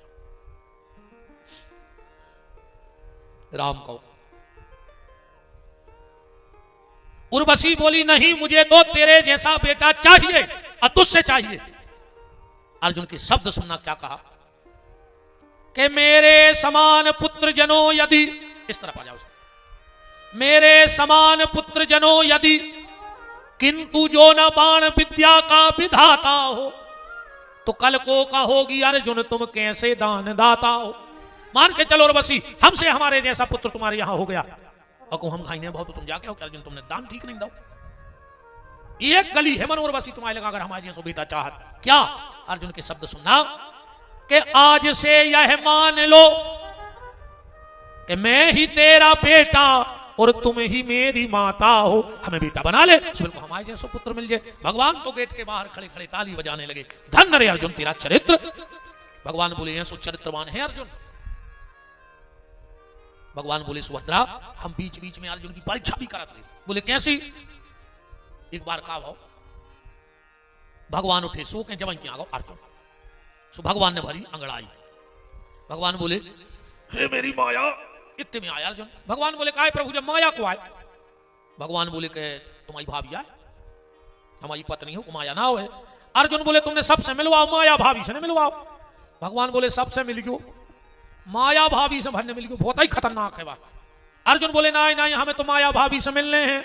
S1: राम को उर्वशी बोली नहीं मुझे तो तेरे जैसा बेटा चाहिए और तुझसे चाहिए। अर्जुन के शब्द सुनना क्या कहा कि मेरे समान पुत्र जनो यदि, इस तरफ आ जाओ, मेरे समान पुत्र जनो यदि किंतु जो न बाण विद्या का विधाता हो तो कल को कहोगी अर्जुन तुम कैसे दान दाता हो। मान के चलो उर्वशी हमसे हमारे जैसा पुत्र तुम्हारे यहां हो गया और को हम खाइने बहुत तो तुम जाके हो कि अर्जुन तुमने दान ठीक नहीं दो। एक गली है मन उर्वशी तुम्हारे लगा अगर हमारे जैसा बेटा चाहत क्या। अर्जुन के शब्द सुनना कि आज से यह मान लो कि मैं ही तेरा बेटा और तुम ही मेरी माता हो, हमें बेटा बना ले, को हमारे जैसा पुत्र मिल जाए। भगवान तो गेट के बाहर खड़े खड़े ताली बजाने लगे, धन्य रे अर्जुन तेरा चरित्र। भगवान बोले ऐसो चरित्रवान है अर्जुन। भगवान बोले सुभद्रा हम बीच बीच में अर्जुन की परीक्षा भी करते। बोले कैसी? एक बार कहा भाव भगवान उठे सो के जवाई के आ गो अर्जुन। सो भगवान ने भरी अंगड़ाई। भगवान बोले हे मेरी माया, इतने में आया अर्जुन। भगवान बोले काहे प्रभु जब माया को आए? भगवान बोले के तुम्हारी भाभी आए, हमारी पत्नी हो, माया ना हो। अर्जुन बोले तुमने सबसे मिलवाओ, माया भाभी से नहीं मिलवाओ। भगवान बोले सबसे मिल गयो, माया भाभी से भरने मिल गयो, बहुत ही खतरनाक है बात। अर्जुन बोले नहीं नहीं हमें तो माया भाभी से मिलने हैं।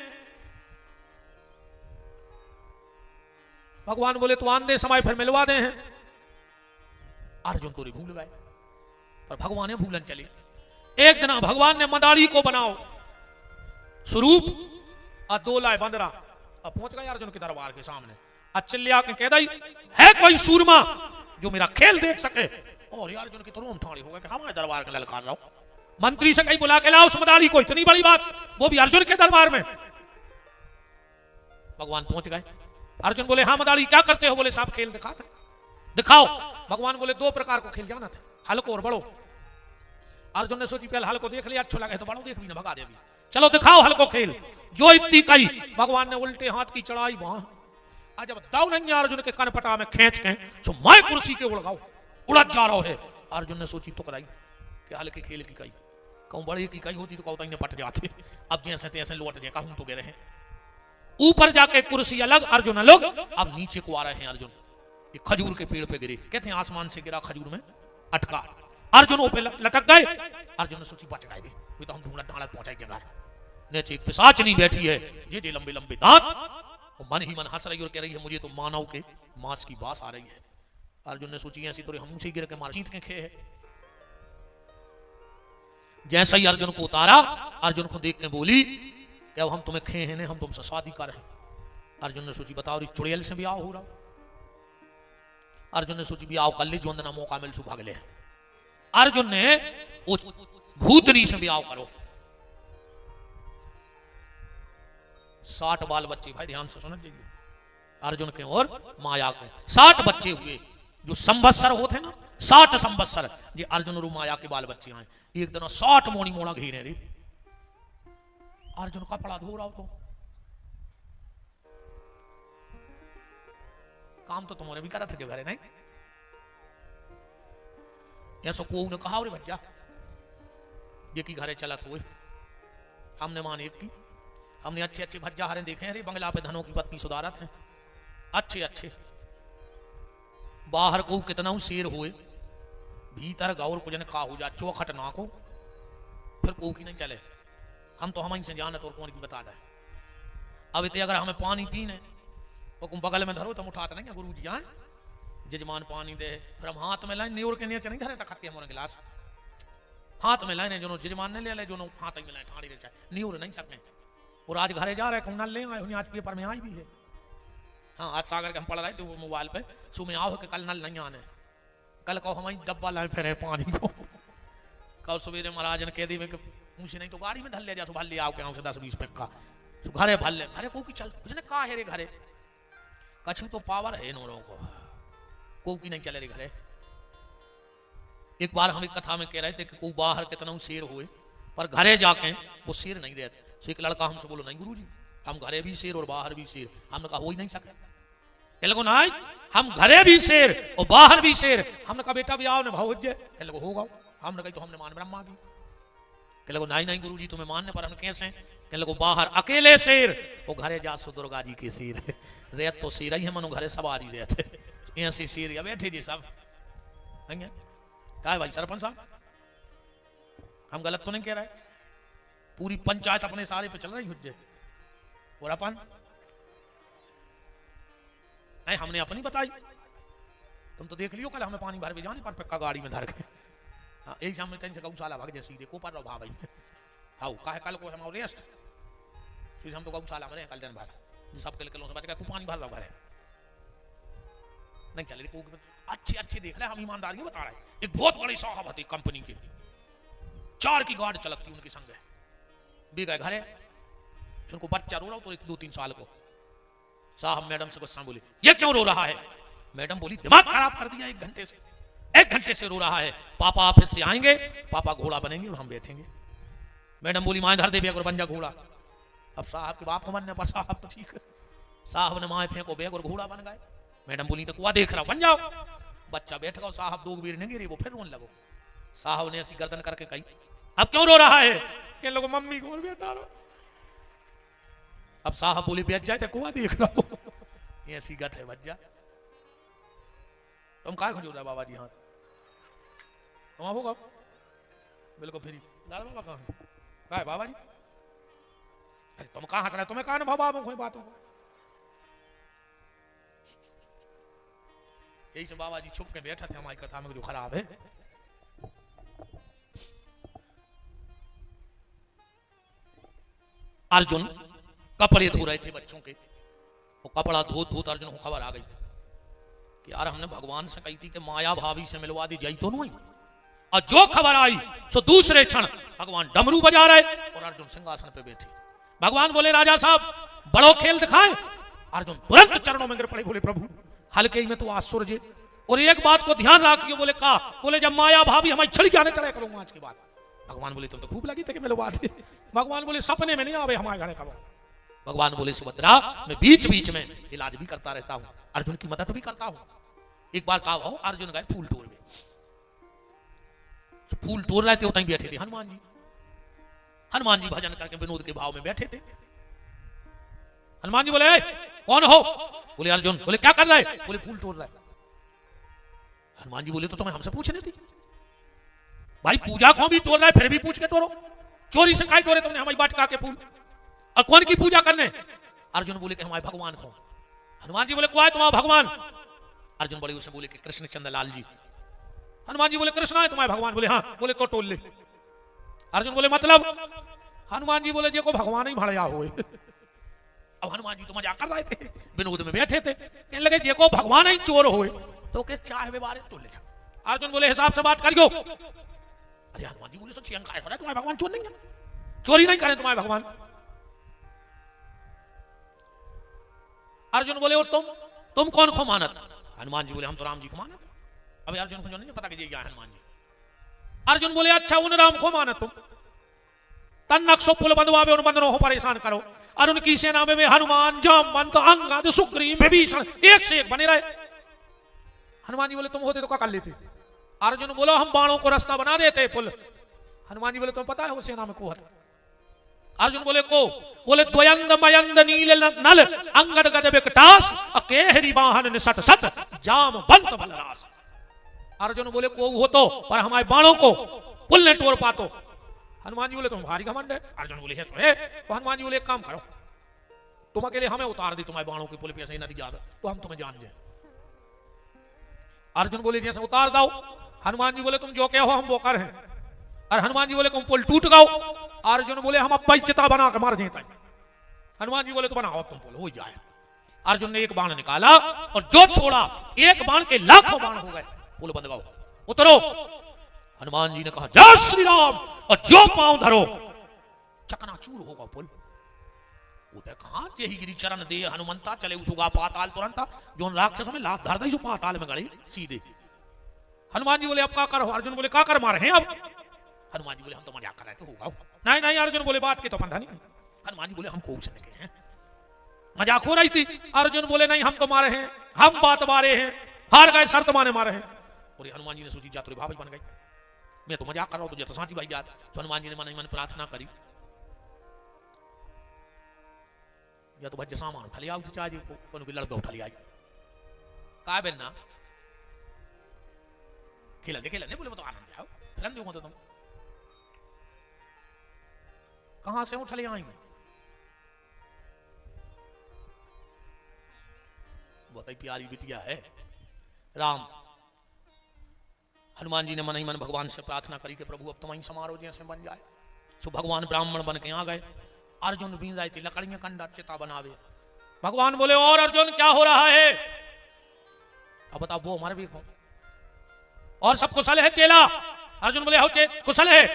S1: भगवान बोले तो आंधे समय फिर मिलवा दे हैं। अर्जुन तो भूल गए पर भगवान ने भूलन चले। एक दिन भगवान ने मदारी को बनाओ स्वरूप और 2 लाए बंदरा अब पहुंच गए अर्जुन के दरबार के सामने। अचिल्या के कह दी है कोई सूरमा जो मेरा खेल देख सके। और यार अर्जुन की तो रोम ठाड़ी होगा कि हमारे दरबार के ललकार रहो। मंत्री से कहीं बुला के लाओ उस मदारी को, इतनी बड़ी बात, वो भी अर्जुन के दरबार में। भगवान पहुंच गए। अर्जुन बोले हाँ मदारी क्या करते हो? बोले साहब खेल दिखाते। दिखाओ। भगवान बोले 2 प्रकार को खेल जाना था, हल्को और बड़ो। अर्जुन ने सोची पहले हल को देख लिया, अच्छा लगे तो बड़ो देख भी ना, भगा दे अभी, चलो दिखाओ हल को खेल। जो इतनी कही भगवान ने उल्टे हाथ की चढ़ाई वहां, आज जब दाऊ नहीं अर्जुन के कनपटा में खींच के सो मैं कुर्सी के उड़गाओ उड़द जा रहा है। अर्जुन ने सोची तो कराई कि हल के खेल की कही, कहूं बड़े की कही होती तो कहूं पट जाते, अब जैसे तैसे लौट जाए, कहूं तो गए रहे। ऊपर जाके कुर्सी अलग, अर्जुन अलग, अब नीचे को आ रहे हैं अर्जुन, एक खजूर के पेड़ पे गिरे, कहते हैं आसमान से गिरा, खजूर में अटका, अर्जुन पे लटक गए। अर्जुन ने सोची बच गए, तो हम ढूंढा ढाड़ा पहुंचाई जगह। नीचे एक पिशाचनी बैठी है, जे लंबे लंबे दांत, और मन ही मन हंस रही और कह रही है मुझे तो मानव के मांस की बास आ रही है। अर्जुन ने सोची ऐसी तो हम से गिर के मार जीत के खे है। जैसे ही अर्जुन को उतारा, अर्जुन को देख के बोली क्या हम तुम्हें खे हैं, हम तुमसे शादी कर रहे। अर्जुन ने सोची बताओ चुड़ैल से भी आओ हो रहा। अर्जुन ने सोची भी आओ कल जो अंदर मौका मिल सु भाग ले। अर्जुन ने भूतनी से भी आओ करो। 60 बाल बच्चे, भाई ध्यान से सुन जाइए, अर्जुन के और माया के 60 बच्चे हुए, जो संवत्सर होते ना 60 संवत्सर, ये अर्जुन और माया के बाल बच्चे आए। एक दिन 60 मोनी मोड़ा घेरे रे। अर्जुन कपड़ा धो रहा हो तो काम तो तुम्हारे भी करा थे जो घरे नहीं, ऐसा को ने कहा रे भज्जा ये की घरे चलत हुए, हमने मान एक की, हमने अच्छे अच्छे भज्जा हरे देखे हैं रे, बंगला पे धनों की पत्नी सुधारत है, अच्छे अच्छे। बाहर को कितना शेर हुए, भीतर गौर को जन खा हो जा चौखट ना को, फिर को की नहीं चले। हम तो हम से जानत और कौन की बता दे। अब इतने अगर हमें पानी पीने तो बगल में धरो तो उठाते नहीं गुरु जी आए जजमान पानी दे, फिर हम हाथ में लाइन न्यूर के नीचे नहीं धरे तक खत्ते हमारे गिलास हाथ में लाइन जो जजमान ने ले ले, जो हाथ में लाए ठाड़ी रहे चाहे न्यूर नहीं सकते। और आज घरे जा रहे कौन ले आए, आज पेपर में आई भी है। हाँ आज सागर के हम पढ़ रहे थे वो मोबाइल पे, सुबह आओ कि कल नल नहीं आने, कल कहो हम डब्बा लाए फिर पानी को, कल सवेरे महाराज ने कह दी मुझे नहीं तो गाड़ी में धल ले जा, भल ले आओ के 10-20 पैक का घरे भल ले, घरे को की चल कुछ ने कहा है रे घरे, कछु तो पावर है नोरों को की नहीं चले रे घरे। एक बार हम एक कथा में कह रहे थे कि को बाहर कितना शेर हुए पर घरे जाके वो शेर नहीं रहते। तो एक लड़का हमसे बोलो नहीं गुरुजी हम घरे भी शेर और बाहर भी शेर, हमने कहा हो ही नहीं सके। कह लगो नहीं हम घरे भी शेर और बाहर भी शेर। हमने कहा बेटा भी आओ ने भाव कह लगो होगा, हमने कही तो हमने मान ब्रह्मा की। कह लगो नहीं नहीं गुरुजी तुम्हें मानने पर हम कैसे। कह लगो बाहर अकेले शेर और घरे जा सो दुर्गा जी के शेर, रेत तो शेर ही है मनो घरे सवारी रहते ऐसे शेर या बैठे जी साहब नहीं है। क्या है भाई सरपंच साहब हम गलत तो नहीं कह रहे, पूरी पंचायत अपने सारे पे चल रही हुज्जे और अपन नहीं हमने अपनी बताई। तुम तो देख लियो कल हमें पानी भर भी जाने पर पक्का गाड़ी में धर के एक सामने टेन से गौशाला भाग जाए सीधे को पर रहो भाई हाउ काहे कल को हम रेस्ट फिर हम तो गौशाला में रहे कल दिन भर सब किलो से बच गया पानी भर रहा है नहीं चले को अच्छे अच्छे देख रहे हम ईमानदारी बता रहे। एक बहुत बड़ी साहब होती कंपनी के 4 की गार्ड चलती उनके संग भी गए घरे, उनको बच्चा रो रहा तो 2-3 साल को साहब मैडम से गुस्सा बोली ये क्यों रो रहा है। मैडम बोली दिमाग खराब कर दिया 1 घंटे से रो रहा है, पापा ऑफिस से आएंगे पापा घोड़ा बनेंगे और हम बैठेंगे। मैडम बोली माए धर दे बैग और बन जा घोड़ा। अब साहब के बाप को मनने पर साहब तो ठीक है, साहब ने माए फेंको बैग और घोड़ा बन गए। मैडम बोली तो कुआ देख रहा बन जाओ। बच्चा बैठ गया, साहब 2 वीर नहीं गिरी वो फिर रोने लगो। साहब ने ऐसी गर्दन करके कही अब क्यों रो रहा है, ये लोग मम्मी को बेटा रो। अब साहब बोली बैठ जाए तो कुआ देख रहा हो ऐसी गत है बच्चा। तुम काय खजूर रहा बाबा जी हाथ तुम होगा बिल्कुल फ्री लाल बाबा कहाँ है बाबा जी। अरे तुम कहाँ हंस रहे, तुम्हें कहाँ भाव कोई बातों को। यही से बाबा जी छुप के बैठा थे हमारी कथा में जो खराब है। अर्जुन कपड़े धो रहे थे बच्चों के, वो कपड़ा धोत धोत अर्जुन को खबर आ गई कि यार हमने भगवान से कही थी कि माया भाभी से मिलवा दी जाई तो नहीं। और जो खबर आई सो दूसरे क्षण भगवान डमरू बजा रहे और अर्जुन सिंहासन पे बैठे। भगवान बोले राजा साहब बड़ो खेल दिखाएं। अर्जुन तुरंत चरणों में गिर पड़े, बोले प्रभु हल्के ही में तो आश्चर्य। और एक बात को ध्यान रखियो, बोले का बोले जब माया भाभी हमारी छड़ी जाने चढ़े करूंगा आज के बाद भगवान बोले तुम तो खूब लगी थे कि मेरे बात है। भगवान बोले सपने में नहीं आवे हमारे घर कब। भगवान बोले सुभद्रा मैं बीच बीच में इलाज भी करता रहता हूं, अर्जुन की मदद भी करता हूं। एक बार कहा हो अर्जुन गए फूल तोड़ में, फूल तोड़ रहे थे उतनी बैठे थे हनुमान जी। हनुमान जी भजन करके विनोद के भाव में बैठे थे। हनुमान जी बोले कौन हो? बोले अर्जुन। बोले क्या कर रहा है? बोले फूल तोड़ रहा है। हनुमान जी बोले तो तुम्हें हमसे पूछने थी भाई, पूजा को भी तोड़ रहा है फिर भी पूछ के तोड़ो, चोरी से खाई तोड़े तुमने हमारी बाटका के फूल, और कौन की पूजा करने? अर्जुन बोले कि हमारे भगवान को। हनुमान जी बोले कौन है तुम्हारा भगवान? अर्जुन बड़े उसे बोले कि कृष्ण चंद्र लाल जी। हनुमान जी बोले कृष्ण है तुम्हारे भगवान? बोले हाँ। बोले तो टोल ले। अर्जुन बोले मतलब? हनुमान जी बोले जे को भगवान ही भड़या हुए। अब हनुमान जी तो मजाक कर रहे थे, विनोद में बैठे थे, कहने लगे जे को भगवान ही चोर हुए तो के चाहे वे बारे टोल ले जा। अर्जुन बोले हिसाब से बात करियो। अरे हनुमान जी बोले सच्ची अंकार हो रहा है, तुम्हारे भगवान चोर नहीं है, चोरी नहीं करें तुम्हारे भगवान। अर्जुन बोले और तुम कौन को मानत? हनुमान जी बोले हम तो राम जी को मानत। अभी अर्जुन को जो नहीं पता कि ये क्या है हनुमान जी। अर्जुन बोले अच्छा उन राम को मानत तुम, तन नक्शो पुल बंधवावे और बंदरों को परेशान करो, और उनकी सेना में हनुमान जामवंत अंगद सुग्रीव विभीषण एक से एक बने रहे। हनुमान जी बोले तुम होते तो क्या कर लेते? अर्जुन बोलो हम बाणों को रास्ता बना देते पुल। हनुमान जी बोले तुम्हें पता है वो सेना में को है? अर्जुन बोले को? बोले द्वयंद मयंद नील नल अंगद गद विकटास अकेहरी वाहन निसट सत जामवंत बलरास। अर्जुन बोले को हो तो पर हमारे बाणों को पुल ने तोड़ पातो। हनुमान जी बोले तुम भारी घमंड है। अर्जुन बोले है तो हनुमान जी बोले एक काम करो तुम अकेले हमें उतार दी तुम्हारे बाणों की पुल पे, ऐसे ही नदी जा तो हम तुम्हें जान जाए। अर्जुन बोले जैसे उतार दो। हनुमान जी बोले तुम जो कहो हम वो कर हैं। और हनुमान जी बोले तुम पुल टूट गओ। अर्जुन बोले हम अब चिता बना के मार देता। हनुमान जी बोले तो बनाओ तुम पुल हो जाए। अर्जुन ने एक बाण निकाला और जो छोड़ा एक बाण के लाखों बाण हो गए, पुल बंद गओ उतरो। हनुमान जी ने कहा जय श्री राम, और जो पांव धरो चकनाचूर होगा पुल। वो कहा जेहि गिरी चरण दे हनुमंता चले उसुगा पाताल तुरंता, जो राक्षसों में लात धर दई पाताल में गड़े सीधे। हनुमान जी बोले अब क्या करो? अर्जुन बोले क्या कर मारे हैं अब? हनुमान जी बोले हम तो मजाक कर रहे थे होगा। नहीं नहीं अर्जुन बोले बात के तो पंधा नहीं। हनुमान जी बोले हम को उसने के हैं, मजाक हो रही थी। अर्जुन बोले नहीं हम तो मारे हैं, हम बात मारे हैं, हार गए शर्त माने मारे हैं। और हनुमान जी ने सोची जा तुरी भाभी बन गई, मैं तो मजाक कर रहा हूं तुझे तो सांची भाई जात। तो हनुमान जी ने मन मन प्रार्थना करी या तो बच्चे सामान उठा लिया चाचा जी को की लड़का उठा लिया का बेना खेलने बोले तो आनंद आओ फिर देखो तो तुम कहां से उठा लिया आएंगे बहुत ही प्यारी बिटिया है राम। हनुमान जी ने मन ही मन भगवान से प्रार्थना करी कि प्रभु अब तुम्हारी समारोह जैसे बन जाए। तो भगवान ब्राह्मण बन के आ गए। अर्जुन बीन रहे थे लकड़ियां कंडा चिता बनावे। भगवान बोले और अर्जुन क्या हो रहा है? अब बताओ वो मर भी हो और सब कुशल है चेला? अर्जुन बोले हो कुशल है।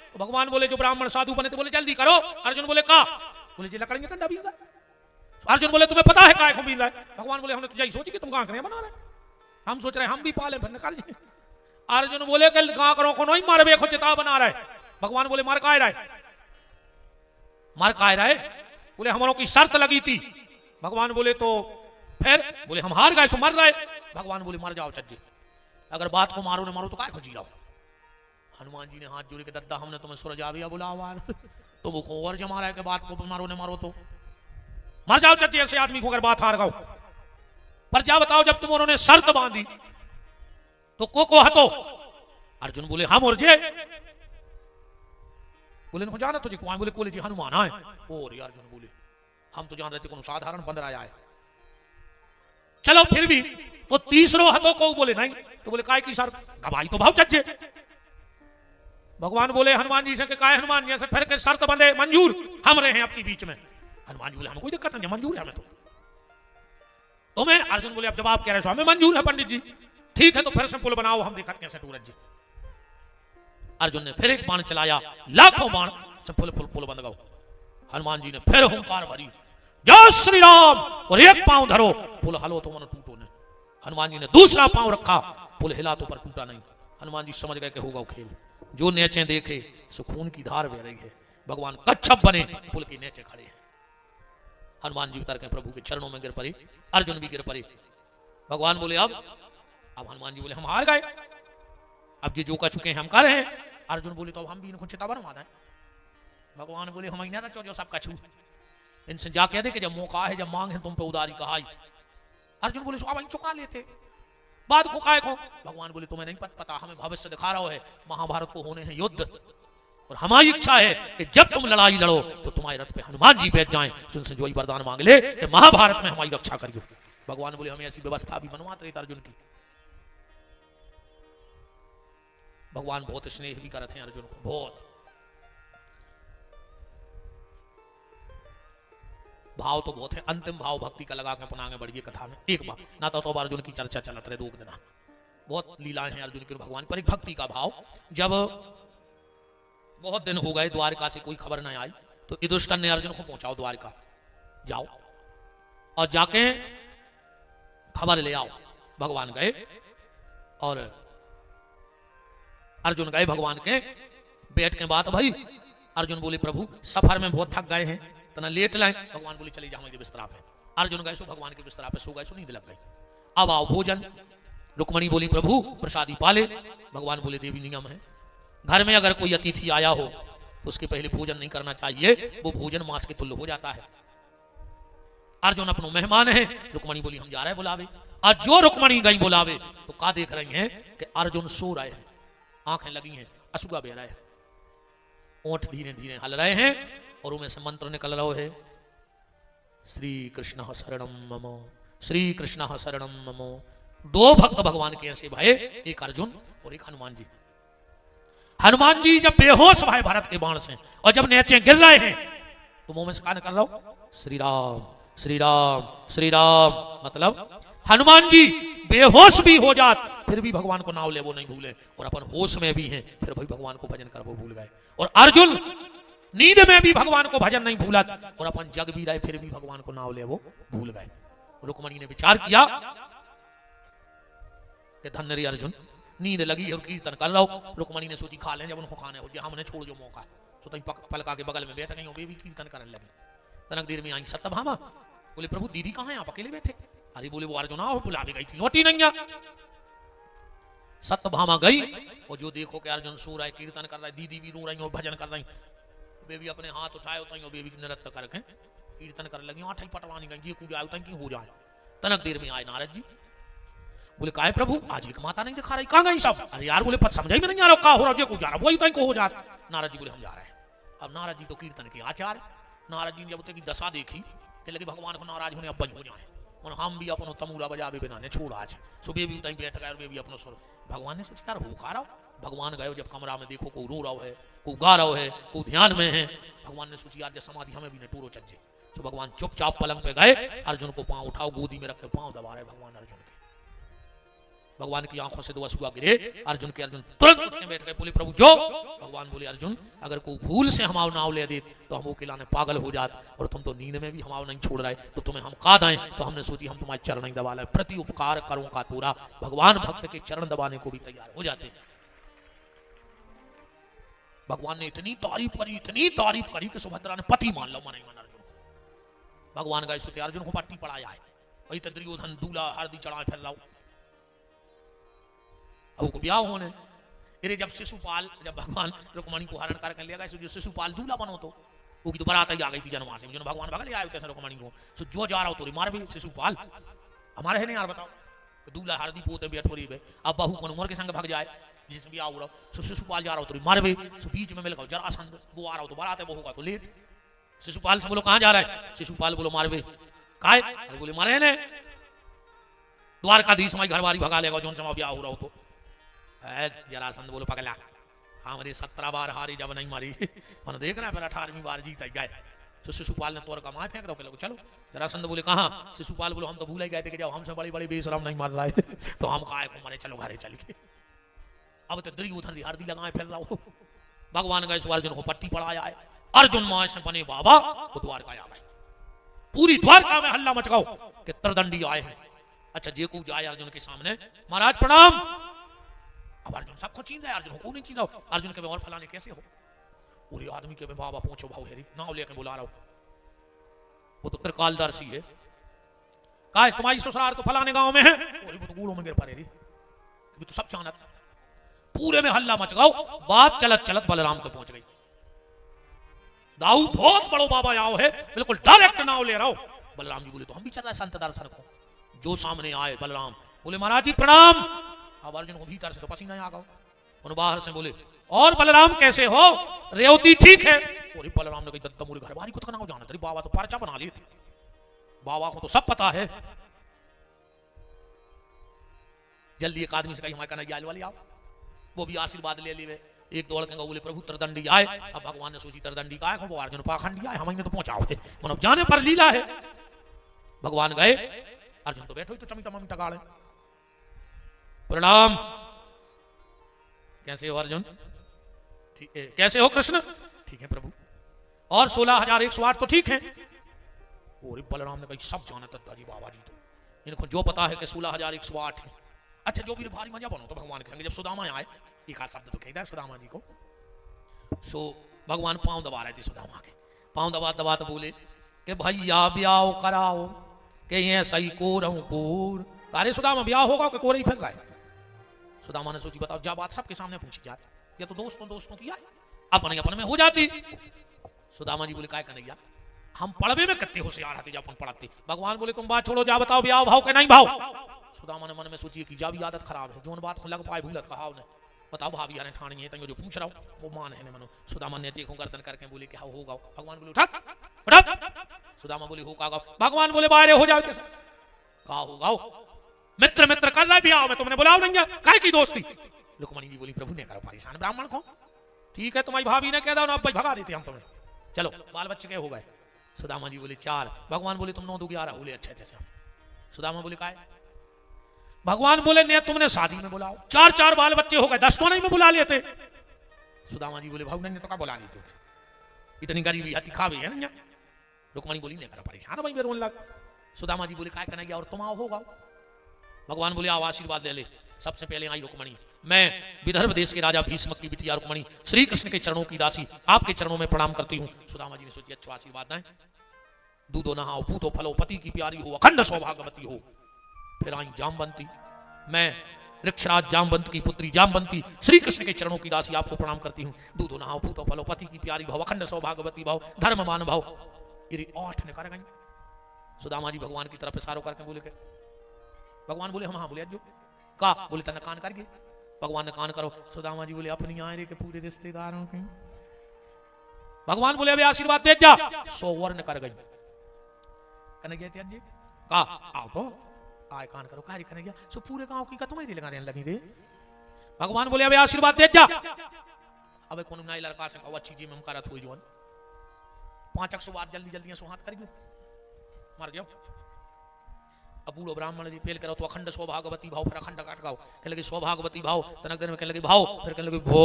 S1: तो भगवान बोले जो ब्राह्मण साधु बने तो बोले जल्दी करो। अर्जुन बोले का? बोले जी लकड़ियां कंडा बीन रहा। अर्जुन बोले तुम्हें पता है काय को बीन रहा है? भगवान बोले हमने तुझे ही सोची कि तुम गांकड़ियां बना रहे, हम सोच रहे हम भी पाले भरने कर। अर्जुन बोले कल गांकड़ों को नहीं मार बेखो चिता बना रहे। भगवान बोले मार का रहा है? मार का रहा है? बोले हमारों की शर्त लगी थी। भगवान बोले तो फिर? बोले हम हार गए सो मर रहे। भगवान बोले मर जाओ चज्जे, अगर बात को मारो न मारो तो काय को जी जाओ। हनुमान जी ने हाथ जोड़े के दद्दा हमने तुम्हें सूरज आविया बुलावा तो वो को और जमा रहा है कि बात को मारो न मारो तो मर जाओ चज्जे ऐसे आदमी को अगर बात हार गओ। पर क्या बताओ जब तुम उन्होंने शर्त बांधी तो को हतो? अर्जुन बोले हम और जे बोले न जाना तुझे कौन? बोले कोले जी हनुमान आए। और अर्जुन बोले हम तो जान रहे थे कौन साधारण बंदर आया है। चलो फिर भी तो तीसरो हतो को? बोले नहीं। तो बोले काय की शर्त? गवाही तो भाव चज्जे। भगवान बोले हनुमान जी से कि काय हनुमान जी से फिर के शर्त बंदे मंजूर हम रहे हैं आपके बीच में। हनुमान जी बोले हमें कोई दिक्कत नहीं, मंजूर है हमें तो तुम्हें। अर्जुन बोले अब जवाब कह रहे हो हमें मंजूर है पंडित जी। ठीक है तो फिर से पुल बनाओ हम देखते कैसे टूरज जी। अर्जुन ने फिर एक बाण चलाया, लाखों बाण से पुल बंद गओ। हनुमान जी ने फिर हुंकार भरी जय श्री राम, और एक पांव धरो पुल हलो तो मन टूटो नहीं। हनुमान जी ने दूसरा पांव रखा, पुल हिला तो पर टूटा नहीं। हनुमान जी समझ गए कि होगा खेल। जो नीचे देखे सो खून की धार बह रही है। भगवान कच्छप बने पुल के नीचे खड़े हैं। हनुमान जी उतर के प्रभु के चरणों में गिर पड़े, अर्जुन भी गिर पड़े। भगवान बोले अब हनुमान जी बोले हम हार गए, अब जो कर चुके हैं हम कर रहे हैं। अर्जुन बोले तो अब हम भी इनको चिता बनवा दें। भगवान बोले हम इन्हें रचो जो सब कछु, इनसे जा कह दे कि जब मौका है, जब मांग है तुम पे उदारी कहाई। अर्जुन बोले अब चुका लेते बात को काय को। भगवान बोले तुम्हें नहीं पता, हमें भविष्य दिखा रहा है, महाभारत को होने हैं युद्ध, और हमारी इच्छा है कि जब तुम लड़ाई लड़ो तो तुम्हारे रथ पे हनुमान जी बैठ जाएं, सुन जो ही वरदान मांग ले कि महाभारत में हमारी रक्षा करियो। भगवान बोले हमें ऐसी व्यवस्था भी बनवाते रहे अर्जुन की। भगवान बहुत स्नेह भी करते हैं अर्जुन को, बहुत भाव तो बहुत है। अंतिम भाव भक्ति का लगा के पुनः आगे बढ़िए कथा में एक बार ना तो अर्जुन की चर्चा चलत रहे 2 दिन, बहुत लीलाएं हैं अर्जुन के भगवान पर। एक भक्ति का भाव, जब बहुत दिन हो गए द्वारका से कोई खबर नहीं आई तो युधिष्ठिर ने अर्जुन को पहुंचाओ द्वारका जाओ और जाके खबर ले आओ। भगवान गए और अर्जुन गए भगवान के बैठ के बात भाई। अर्जुन बोले प्रभु सफर में बहुत थक गए हैं, तना लेट लाए। भगवान बोले चले जाओ बिस्तरा पे। अर्जुन गए सो भगवान के बिस्तरा पे सो गए, सो नींद लग गई। अब आओ भोजन। रुक्मणी बोली प्रभु प्रसादी पाले। भगवान बोले देवी नियम है, घर में अगर कोई अतिथि आया हो तो उसके पहले भोजन नहीं करना चाहिए, वो भोजन मांस के तुल्य हो जाता है। अर्जुन अपनो मेहमान है। रुक्मणी बोली हम जा रहे बुलावे। और जो रुक्मणी गई बुलावे तो का देख रही हैं कि अर्जुन सो रहे हैं, आंखें लगी हैं, असुगा बह रहा है, ओंठ धीरे धीरे हल रहे हैं और उनमें से मंत्र निकल रहा है श्री कृष्ण शरणम मम, श्री कृष्ण शरणम मम। 2 भक्त भगवान के ऐसे भाई, एक अर्जुन और एक हनुमान जी। हनुमान जी जब बेहोश भाई भारत के बाण से और जब नीचे गिर रहे हैं तो मुंह में से कहा निकल रहा हूं श्री राम श्री राम श्री राम। मतलब हनुमान जी बेहोश भी हो जात फिर भी भगवान को नाम ले वो नहीं भूले, और अपन होश में भी हैं फिर भाई भगवान को भजन कर वो भूल गए। और अर्जुन नींद में भी भगवान को भजन नहीं भूला और अपन जग भी रहे फिर भी भगवान को नाम ले वो भूल गए। रुक्मणी ने विचार किया कि धन्य रे अर्जुन, नींद लगी और कीर्तन कर रहा हूं। रुक्मणी ने सोची खा लें जब उनको खाने हो गया, हमने छोड़ जो मौका सो तई पलका के बगल में बैठ गई, वे भी कीर्तन करने लगी। तनक देर में आई सत्यभामा। बोले प्रभु दीदी कहाँ है, आप अकेले बैठे? अरे बोले वो अर्जुन आओ बुलावे गई थी, लौटी नहीं आ। सत्यभामा गई और जो देखो कि अर्जुन सो रहा है, कीर्तन कर रहा है, दीदी भी रो रही और भजन कर रही, वे भी अपने हाथ उठाए उठाई और वे भी नृत्य करके कीर्तन कर लगी। आठ पटवानी गई जी पूजा की हो जाए। तनक देर में आए नारद जी। बोले काय प्रभु आज एक माता नहीं दिखा रही, कहां गई सब? अरे यार बोले पत समझ में नहीं आ रहा का हो रहा, को जा रहा वही तक को हो जाता। नारद जी बोले हम जा रहे हैं। अब नारद जी तो कीर्तन के आचार्य, नारद जी ने जब तक दशा देखी कि लगे भगवान को नाराज होने अब हो जाए और हम भी अपनो तमूरा बजावे बिना ने छोड़ आज सुबह भी उतई बैठ गए और वे भी अपनो सुर। भगवान ने सोचा यार हो खा रहा। भगवान गए जब कमरा में देखो को रो रहा है, को गा रहा है, को ध्यान में है। भगवान ने सोची यार जब समाधि हमें भी ने टूरो चज्जे। तो भगवान चुपचाप पलंग पे गए, अर्जुन को पांव उठाओ, गोदी में रख के पांव दबा रहे भगवान अर्जुन के। भगवान की आंखों से 2 अश्रु गिरे अर्जुन के। अर्जुन तुरंत उठ के बैठ गए, बोले प्रभु जो। भगवान बोले अर्जुन अगर कोई भूल से हमारा नाव ले दे तो हम वो खिलाने पागल हो जात, और तुम तो नींद में भी हमारा नहीं छोड़ रहे तो तुम्हें हम का दें। तो हमने सोची हम तुम्हारे चरण नहीं दबा लें, प्रति उपकार करूं का तोरा। भगवान भक्त के चरण दबाने को भी तैयार हो जाते। भगवान ने इतनी तारीफ करी कि सुभद्रा ने पति मान लो, मन अर्जुन को। भगवान गए सोते अर्जुन को पट्टी पड़ाया है, वही तो दुर्योधन दूल्हा हरदी चढ़ा फिर रहा अब ब्याह होने। अरे जब शिशुपाल, जब भगवान रुक्मणी को हरण करके ले गए, जो शिशुपाल दूल्हा बनो तो वो की तो बारात ही आ गई थी जनवास में, जो भगवान भगल आए थे रुक्मणी को। सो जो जा रहा हो तो मार भी शिशुपाल हमारे है नहीं यार बताओ, दूल्हा हरदी पोते बैठोरी पे अब बहू को उमर के संग भाग जाए जिसमें ब्याह हो रहा। सो शिशुपाल जा रहा हो तो मार भी, सो बीच में मिल गए जरासंध, वो आ रहा हो तो बारात है, बहू का तो लेट। शिशुपाल से बोलो कहां जा रहा है? शिशुपाल बोलो मार भी काय? अरे बोले मारे ने द्वारकाधीश माई घरवारी भगा लेगा जो समय ब्याह हो रहा हो तो। जरासंध बोलो पगला हमारे 17 बार हारी जब नहीं मारी मन देख रहा है फिर 18वीं बार जीत गए। तो शिशुपाल ने तोड़ का मार फेंक दो चलो। जरासंध बोले कहां? शिशुपाल बोलो हम तो भूल ही गए थे कि जब हमसे बड़ी बड़ी बेशरम नहीं मार रहा है तो हम काय को मारे, चलो घरे चल के। अब तो दुर्योधन हरदी लगाए फिर रहा हो। भगवान गए अर्जुन को पट्टी पड़ाया है। अर्जुन मां से बने बाबा वो द्वारका आ गए, पूरी द्वारका में हल्ला मच गया कि त्रिदंडी आए हैं। अच्छा जे को जाए अर्जुन के सामने, महाराज प्रणाम। अब अर्जुन सबको चीन रहा है, अर्जुन को नहीं चीन रहा। अर्जुन के और फलाने कैसे हो, पूरे आदमी के बाबा पहुंचो भाव हेरी नाव लेके बुला रहा हूं, वो तो त्रिकालदर्शी है, कहा तुम्हारी ससुराल तो फलाने गांव में है, और वो तो गूढ़ों में गिर पड़े रही, तो सब चानक पूरे में हल्ला मच गया। बात चलत चलत बलराम के पहुंच गई। दाऊद बहुत बड़ो बाबा आओ है, बिल्कुल डायरेक्ट नाव ले रहा हो। बलराम जी बोले तो हम भी चल रहे संत दर्शन को। जो सामने आए बलराम बोले महाराज जी प्रणाम। अब अर्जुन को भीतर से तो पसीना आ गया, उन बाहर से बोले और बलराम कैसे हो, रेवती ठीक है। और बलराम ने कही दत्ता मुझे घर बारी कुछ करना हो जाना, तेरी बाबा तो पर्चा बना लिए थे, बाबा को तो सब पता है। जल्दी एक आदमी से कही हमारे कन्हैया वाली आओ, वो भी आशीर्वाद ले लिए। एक दौड़ के बोले प्रभु तरदंडी आए। अब भगवान ने सोची तरदंडी का है, वो अर्जुन पाखंडी आए, हमें तो पहुंचाओ है, मतलब जाने पर लीला है। भगवान गए, अर्जुन तो बैठो ही तो चमीटा ममी टगाड़े। प्रणाम, कैसे हो अर्जुन, ठीक है, कैसे हो कृष्ण, ठीक है प्रभु, और 16,108 तो ठीक है। और बलराम ने कही सब जाने दत्ताजी बाबा जी, तो इनको जो पता है कि 16,108 है। अच्छा जो भी भारी मजा बनो तो भगवान के संग जब सुदामा आए, एक आध शब्द तो कहता है सुदामा जी को। सो भगवान पांव दबा रहे थे सुदामा के, पांव दबा दबा तो बोले कि भैया ब्याह कराओ, कि ये सही को रहूं कोर। अरे सुदामा ब्याह होगा कि कोर ही फिर रहा है। सुदामा ने सोची बताओ जा बात सबके सामने पूछी जाए, या तो दोस्तों की आए, अपने अपने में हो जाती। सुदामा जी बोले काय कन्हैया हम पढ़वे में कितने होशियार आते जब अपन पढ़ाते। भगवान बोले तुम बात छोड़ो, जा बताओ ब्याह भाव के नहीं भाव। सुदामा ने मन में सोची कि जा भी आदत खराब है, जोन बात को लग पाए भूलत कहा ने बताओ भाभी यार ठानी है, तो जो पूछ रहा हूं वो मान है मनो। सुदामा ने देखो गर्दन करके बोले क्या होगा। भगवान बोले उठक उठक। सुदामा बोले हो का। भगवान बोले बाहर हो जाओ, कैसे कहा होगा, मित्र मित्र कर रहा ब्याह में तुमने बुलाओ नहीं, काय की दोस्ती। रुक्मणी जी बोली प्रभु ने करो परेशान ब्राह्मण को, ठीक है तुम्हारी भाभी ने कह दो ना, अब भाई भगा देते हम तुम्हें, चलो बाल बच्चे के हो गए। सुदामा जी बोले 4। भगवान बोले तुम 9 2 11। बोले अच्छा अच्छा। सुदामा बोले काय। भगवान बोले ने तुमने शादी में बुलाओ, 4 बाल बच्चे हो गए, 10 तो नहीं में बुला लेते। सुदामा जी बोले भाव ने तो का बुला लेते थे, इतनी गरीबी हती खावे है ना। रुक्मणी बोली नहीं करा परेशान भाई रोने लग। सुदामा जी बोले काय कन्हैया और तुम आओ होगा। भगवान बोले आओ आशीर्वाद ले ले। सबसे पहले आई रुक्मणी, मैं विदर्भ देश के राजा भीष्म की बिटिया रुक्मणी श्री कृष्ण के चरणों की दासी आपके चरणों में प्रणाम करती हूँ। सुदामा जी ने सोची अच्छा आशीर्वाद है, दूधो नहाओ पूतो फलो पति की प्यारी हो अखंड सौभाग्यवती हो। फिर आई जामवंती, मैं वृक्षराज जामवंत की पुत्री जामवंती श्री कृष्ण के चरणों की दासी आपको प्रणाम करती हूँ। दूधो नहाओ पूतो फलो पति की प्यारी भाव अखंड सौभाग्यवती भाव धर्ममान भाव। 8 ने कर गई। सुदामा जी भगवान की तरफ इशारों करके बोले के भगवान बोले हम हाँ बोले जो का बोले तने कान कर गए। भगवान ने कान करो। सुदामा जी बोले अपनी आए रे के पूरे रिश्तेदारों के। भगवान बोले अबे आशीर्वाद दे जा। 100 वर्ण कर गई। कन्हैया त्याग जी का आओ तो आए कान करो कार्य कन्हैया सो पूरे गांव की का तुम्हें लगाने लगी रे। भगवान बोले अबे आशीर्वाद दे जा। अबे कौन नाई लड़का से कहो अच्छी जी में हम करत हुई जोन 5 बार जल्दी जल्दी सो हाथ कर गयो मर गयो। अब बूढ़ो ब्राह्मण जी फेल करो तो अखंड सौभाग्यवती भाव, फिर अखंड काट गाओ कहने लगे सौभाग्यवती भाव, तनक देर में कहने लगे भाव, फिर कहने लगे भो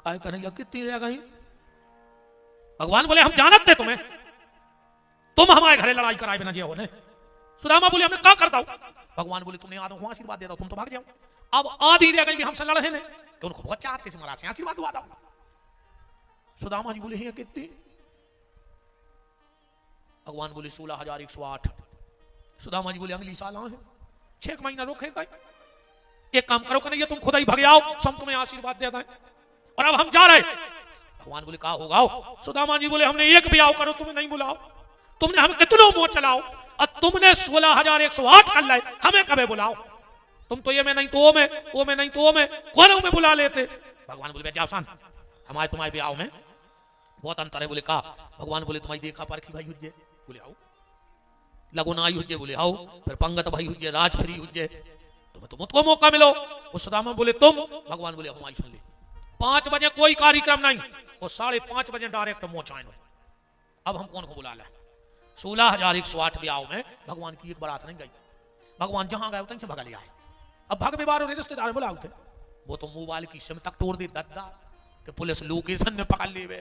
S1: काय कन्हैया कितनी रह गई। भगवान बोले हम जानत थे तुम्हें, तुम हमारे घरे लड़ाई कराए बिना जियो ने। सुदामा बोले हमने क्या करता हूं। भगवान बोले तुमने आदो को आशीर्वाद देता तुम तो भाग जाओ। अब आधी रह गई भी हमसे लड़े ने तो उनको बहुत चाहते से महाराज से आशीर्वाद दुआ दो। सुदामा जी बोले हे कितनी। भगवान बोले 16,108। सुदामा जी बोले अगली साल है 6 महीना रोके गए। एक काम करो कन्हैया तुम खुद ही भग आओ, सब तुम्हें आशीर्वाद देता है और अब हम जा रहे। भगवान बोले कहा होगा। सुदामा जी बोले हमने एक भी आओ करो तुम्हें नहीं बुलाओ, तुमने हमें कितनों मोह चलाओ और तुमने 16,108 कर लाए, हमें कभी बुलाओ। तुम तो ये में नहीं तो वो में नहीं तो वो में कोनों में बुला लेते। भगवान बोले बेटा आसान हमारे तुम्हारे ब्याह में बहुत अंतर है। बोले कहा। भगवान बोले तुम्हारी देखा परखी भाई हुज्जे। बोले आओ लगुन आई हुज्जे। बोले आओ फिर पंगत भाई हुज्जे राज फ्री हुज्जे तुम्हें तो मुझको मौका मिलो। उस सुदामा बोले तुम। भगवान बोले हमारी सुन ले 5 बजे कोई कार्यक्रम नहीं और 5:30 बजे डायरेक्ट मोचाएं। अब हम कौन को बुला लें। 16,108 ब्याह में भगवान की एक बारात नहीं गई। भगवान जहां गए उतने से भगा ले आए। अब भग विवाह रिश्तेदार बुलाओ थे वो तो मोबाइल की सिम तक तोड़ दे दद्दा कि पुलिस लोकेशन में पकड़ ले वे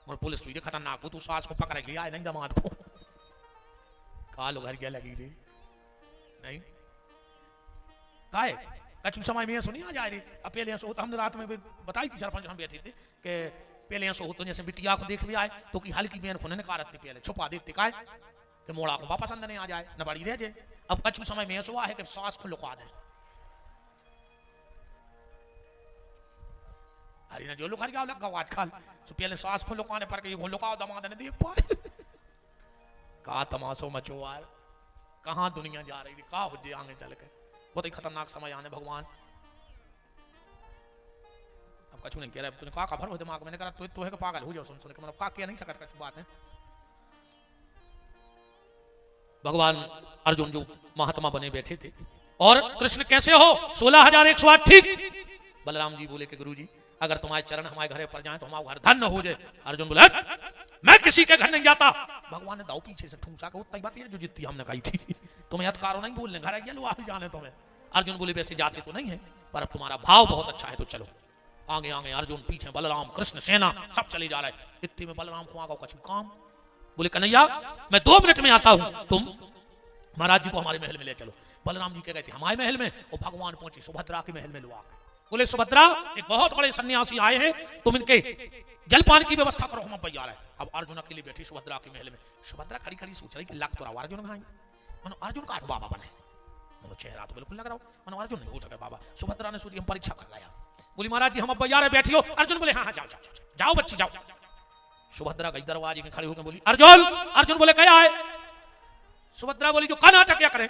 S1: और पुलिस तो खतरनाक हो तू सास को पकड़ लिया नहीं दमाद को कालो घर क्या लगी रे नहीं काहे कछु समय में सुनी आ जा रही। अब पहले सो हमने रात में भी बताई थी, सरपंच हम बैठे थे कि पहले सो तो जैसे बिटिया को देख भी आए तो कि हल्की बहन खुने ने कारत थी पहले छुपा देते काहे कि मोड़ा को वापस अंदर नहीं आ जाए न बड़ी रह जाए। अब कछु समय में सो है कि सास को लुका दे। अरे ना जो लुका क्या लगा आजकल तो पहले सास को लुकाने पर ये लुकाओ दमाद ने देख पाए। कहा तमाशो मचो यार, कहाँ दुनिया जा रही थी, कहा हो आगे चल के बहुत ही खतरनाक समय आने भगवान। अब कछु नहीं कह रहा है, कहा खबर हो दिमाग मैंने कहा तो है कि पागल हो जाओ सुन सुन के मतलब का कह नहीं सकता कछु बात है। भगवान अर्जुन जो महात्मा बने बैठे थे और कृष्ण कैसे हो 16,108 ठीक। बलराम जी बोले कि गुरुजी अगर तुम्हारे चरण हमारे घर पर जाए तो हमारा घर धन्य हो जाए। अर्जुन बोले मैं किसी के घर नहीं जाता। भगवान ने दाव पीछे से ठूंसा के उतना ही बात है जो जितनी हमने कही थी, तुम्हें हथकारो नहीं बोलने घर आइए लो आप जाने तुम्हें। अर्जुन बोले वैसे जाते तो नहीं है पर अब तुम्हारा भाव बहुत अच्छा है तो चलो। आगे आगे अर्जुन पीछे बलराम कृष्ण सेना सब चले जा रहे। इतने में बलराम को आगा कछु काम बोले कन्हैया मैं 2 मिनट में आता हूं, तुम महाराज जी को हमारे महल में ले चलो। बलराम जी कह गए थे हमारे महल में और भगवान पहुंचे सुभद्रा के महल में लो आके। बोले सुभद्रा एक बहुत बड़े सन्यासी आए हैं, तुम इनके जलपान की व्यवस्था करो हम तैयार है। अब अर्जुन अकेले बैठी सुभद्रा के महल में। सुभद्रा खड़ी खड़ी सोच रही कि लग तो रहा अर्जुन कहाँ मनो अर्जुन का बाबा बने, मनो चेहरा तो बिल्कुल लग रहा हो मनो अर्जुन नहीं हो सके बाबा। सुभद्रा ने सोची हम परीक्षा कर रहा। बोली महाराज जी हम अब तैयार है बैठी हो। अर्जुन बोले हाँ हाँ जाओ जाओ जाओ जाओ बच्ची जाओ। सुभद्रा गई दरवाजे में खड़ी होकर बोली अर्जुन। अर्जुन बोले क्या है। सुभद्रा बोली जो कान क्या करे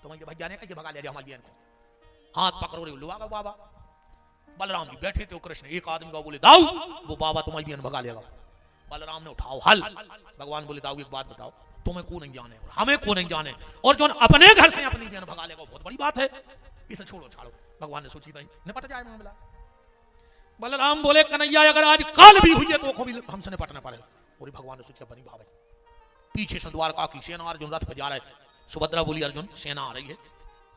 S1: तुम्हारे भैया ने कही भगा ले हमारी बहन को, हाथ पकड़ो रे उल्लुआ का बाबा। बलराम जी बैठे थे कृष्ण एक आदमी का बोले दाऊ वो बाबा तुम्हारी बहन भगा लेगा। बलराम ने उठाओ हल। भगवान बोले दाऊ एक बात बताओ तुम्हें को नहीं जाने और हमें को नहीं जाने और जो अपने घर से अपनी बहन भगा लेगा बहुत बड़ी बात है, इसे छोड़ो छाड़ो। भगवान ने सोची नहीं निपट जाए मामला। बलराम बोले कन्हैया अगर आज काल भी हुई है तो भी हमसे निपटना पड़ेगा। पूरी भगवान ने सोचा बनी भावे। पीछे से द्वारका की सेना अर्जुन रथ पर जा रहा है। सुभद्रा बोली अर्जुन सेना आ रही है,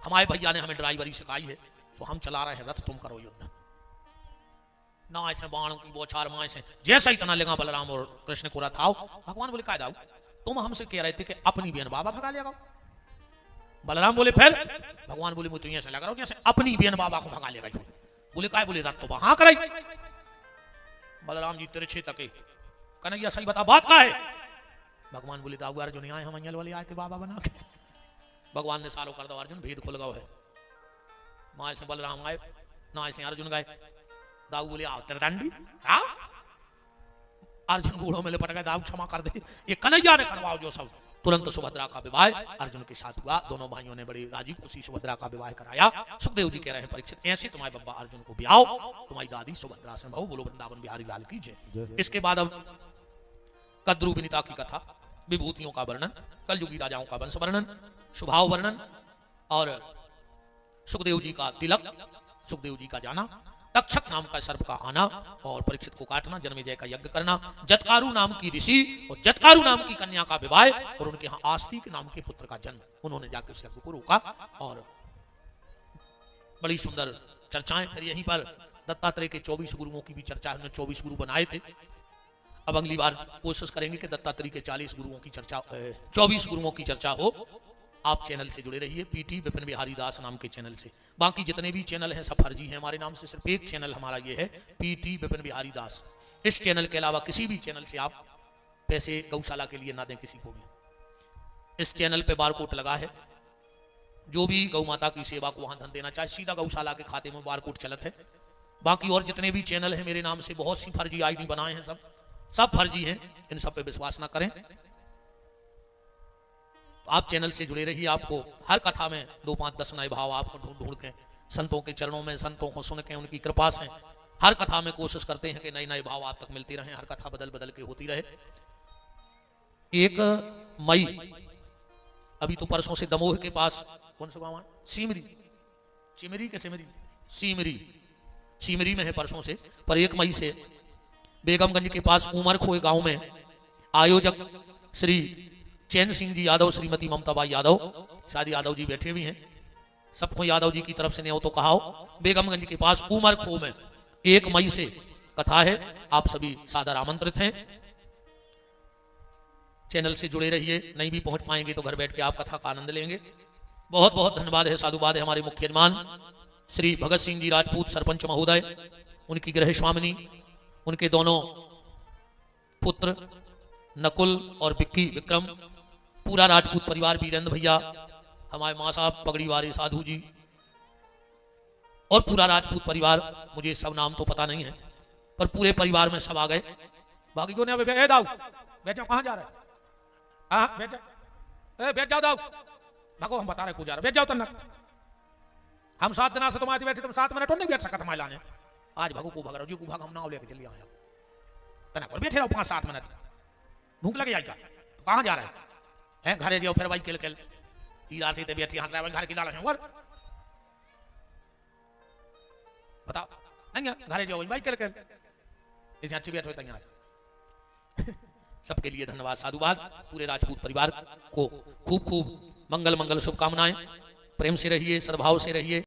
S1: हमारे भैया ने हमें ड्राइवरी सिखाई है तो हम चला रहे हैं रथ, तुम करो युद्ध। ना ऐसे बाणों की बौछार माँ से जैसा इतना लगा बलराम और कृष्ण को रथ आओ। भगवान बोले कायदा तुम हमसे कह रहे थे कि अपनी बहन बाबा भगा लेगा। बलराम बोले फिर। भगवान बोले मुझे ऐसा लग रहा हो जैसे अपनी बहन बाबा को भगा लेगा। बोले काय बोले रथ तो वहां कराई। बलराम जी तिरछे तके कन्हैया सही बता बात का है। भगवान बोले दाऊ अर्जुन आए हम अंजल वाले आए थे बाबा बना के। भगवान ने सालों कर दो अर्जुन भेद खुल गया है। माँ से बलराम आए ना ऐसे अर्जुन गए। दाऊ बोले आओ तेरे दंडी आओ। अर्जुन बूढ़ों में लिपट गए दाऊ क्षमा कर दे ये कन्हैया ने करवाओ जो सब। तुरंत सुभद्रा का विवाह अर्जुन के साथ हुआ। दोनों भाइयों ने बड़ी राजी खुशी सुभद्रा का विवाह कराया। सुखदेव जी कह रहे हैं परीक्षित ऐसे तुम्हारे बब्बा अर्जुन को ब्याओ, तुम्हारी दादी सुभद्रा से बहु बोलो वृंदावन बिहारी लाल की जय। इसके बाद अब कद्रू विनीता की कथा, विभूतियों का वर्णन, कलयुगी राजाओं का वंश वर्णन, स्वभाव वर्णन और सुखदेव जी का तिलक, सुखदेव जी का जाना, तक्षक नाम का सर्प का आना और परीक्षित को काटना, जन्मेजय का यज्ञ करना, जतकारु नाम की ऋषि और जतकारु नाम की कन्या का विवाह और उनके यहाँ आस्तिक नाम के पुत्र का जन्म। उन्होंने जाकर उस यज्ञ को रोका और बड़ी सुंदर चर्चाएं। फिर यहीं पर दत्तात्रेय के 24 गुरुओं की भी चर्चा, उन्होंने 24 गुरु बनाए थे। अब अगली बार कोशिश करेंगे कि दत्तात्रेय के 40 गुरुओं की चर्चा 24 गुरुओं की चर्चा हो। आप चैनल से जुड़े रहिए पीटी विपिन बिहारी दास नाम के चैनल से। बाकी जितने भी चैनल हैं सब फर्जी हैं, हमारे नाम से सिर्फ एक चैनल हमारा ये है पीटी विपिन बिहारी दास। इस चैनल के अलावा किसी भी चैनल से आप पैसे गौशाला के लिए ना दें किसी को भी। इस चैनल पे बारकोड लगा है, जो भी गौ माता की सेवा को वहां धन देना चाहे सीधा गौशाला के खाते में बारकोड चलत है। बाकी और जितने भी चैनल हैं मेरे नाम से बहुत सी फर्जी आईडी बनाए हैं, सब फर्जी हैं, इन सब पे विश्वास ना करें। आप चैनल से जुड़े रहिए। आपको हर कथा में 2, 5, 10 नए भाव आपको ढूंढ ढूंढ के संतों के चरणों में, संतों को सुन के उनकी कृपा से हर कथा में कोशिश करते हैं कि नए नए भाव आप तक मिलते रहे, हर कथा बदल बदल के होती रहे। 1 मई अभी तो परसों से दमोह के पास कौन सा गाँव है, सीमरी में है परसों से, पर 1 मई से बेगमगंज के पास उमर खोए गांव में आयोजक श्री चैन सिंह जी यादव, श्रीमती ममता बाई यादव, शादी यादव जी बैठे हुए हैं, सबको यादव जी की तरफ से न्योता कहा हो। बेगमगंज के पास उमर खो में 1 मई से कथा है, आप सभी सादर आमंत्रित हैं। चैनल से जुड़े रहिए, नहीं भी पहुंच पाएंगे तो घर बैठ के आप कथा का आनंद लेंगे। बहुत बहुत धन्यवाद है, साधुवाद है हमारे मुख्य यजमान श्री भगत सिंह जी राजपूत सरपंच महोदय, उनकी गृह स्वामिनी, उनके दोनों पुत्र नकुल और विक्की विक्रम, पूरा राजपूत परिवार, वीरेंद्र भैया, हमारे माँ साहब पगड़ी वाले साधु जी और पूरा राजपूत परिवार। मुझे सब नाम तो पता नहीं है पर पूरे परिवार में सब आ गए। बाकी को ने दाऊ बैठ जाओ, कहाँ जा रहे? हाँ बैठ जाओ, बैठ जाओ दाऊ, भागो हम बता रहे कुछ जा रहे, बैठ जाओ तन्ना। हम 7 दिन से तुम्हारे बैठे, तुम 7 मिनट और नहीं बैठ सकता तुम्हारे लाने। आज भागो को भाग रहा जी को भाग, हम नाव लेके चलिए आया तना पर बैठे रहो 5-7 मिनट, भूख लगे जाएगा तो कहाँ जा रहे हैं? घरे जाओ फिर भाई केल केल यार से बैठी हंस रहा घर की लाल है बताओ नहीं घरे जाओ भाई केल केल इसे अच्छी बैठो तैयार। सबके लिए धन्यवाद, साधुवाद। पूरे राजपूत परिवार को खूब खूब मंगल मंगल शुभकामनाएं। प्रेम से रहिए, सद्भाव से रहिए।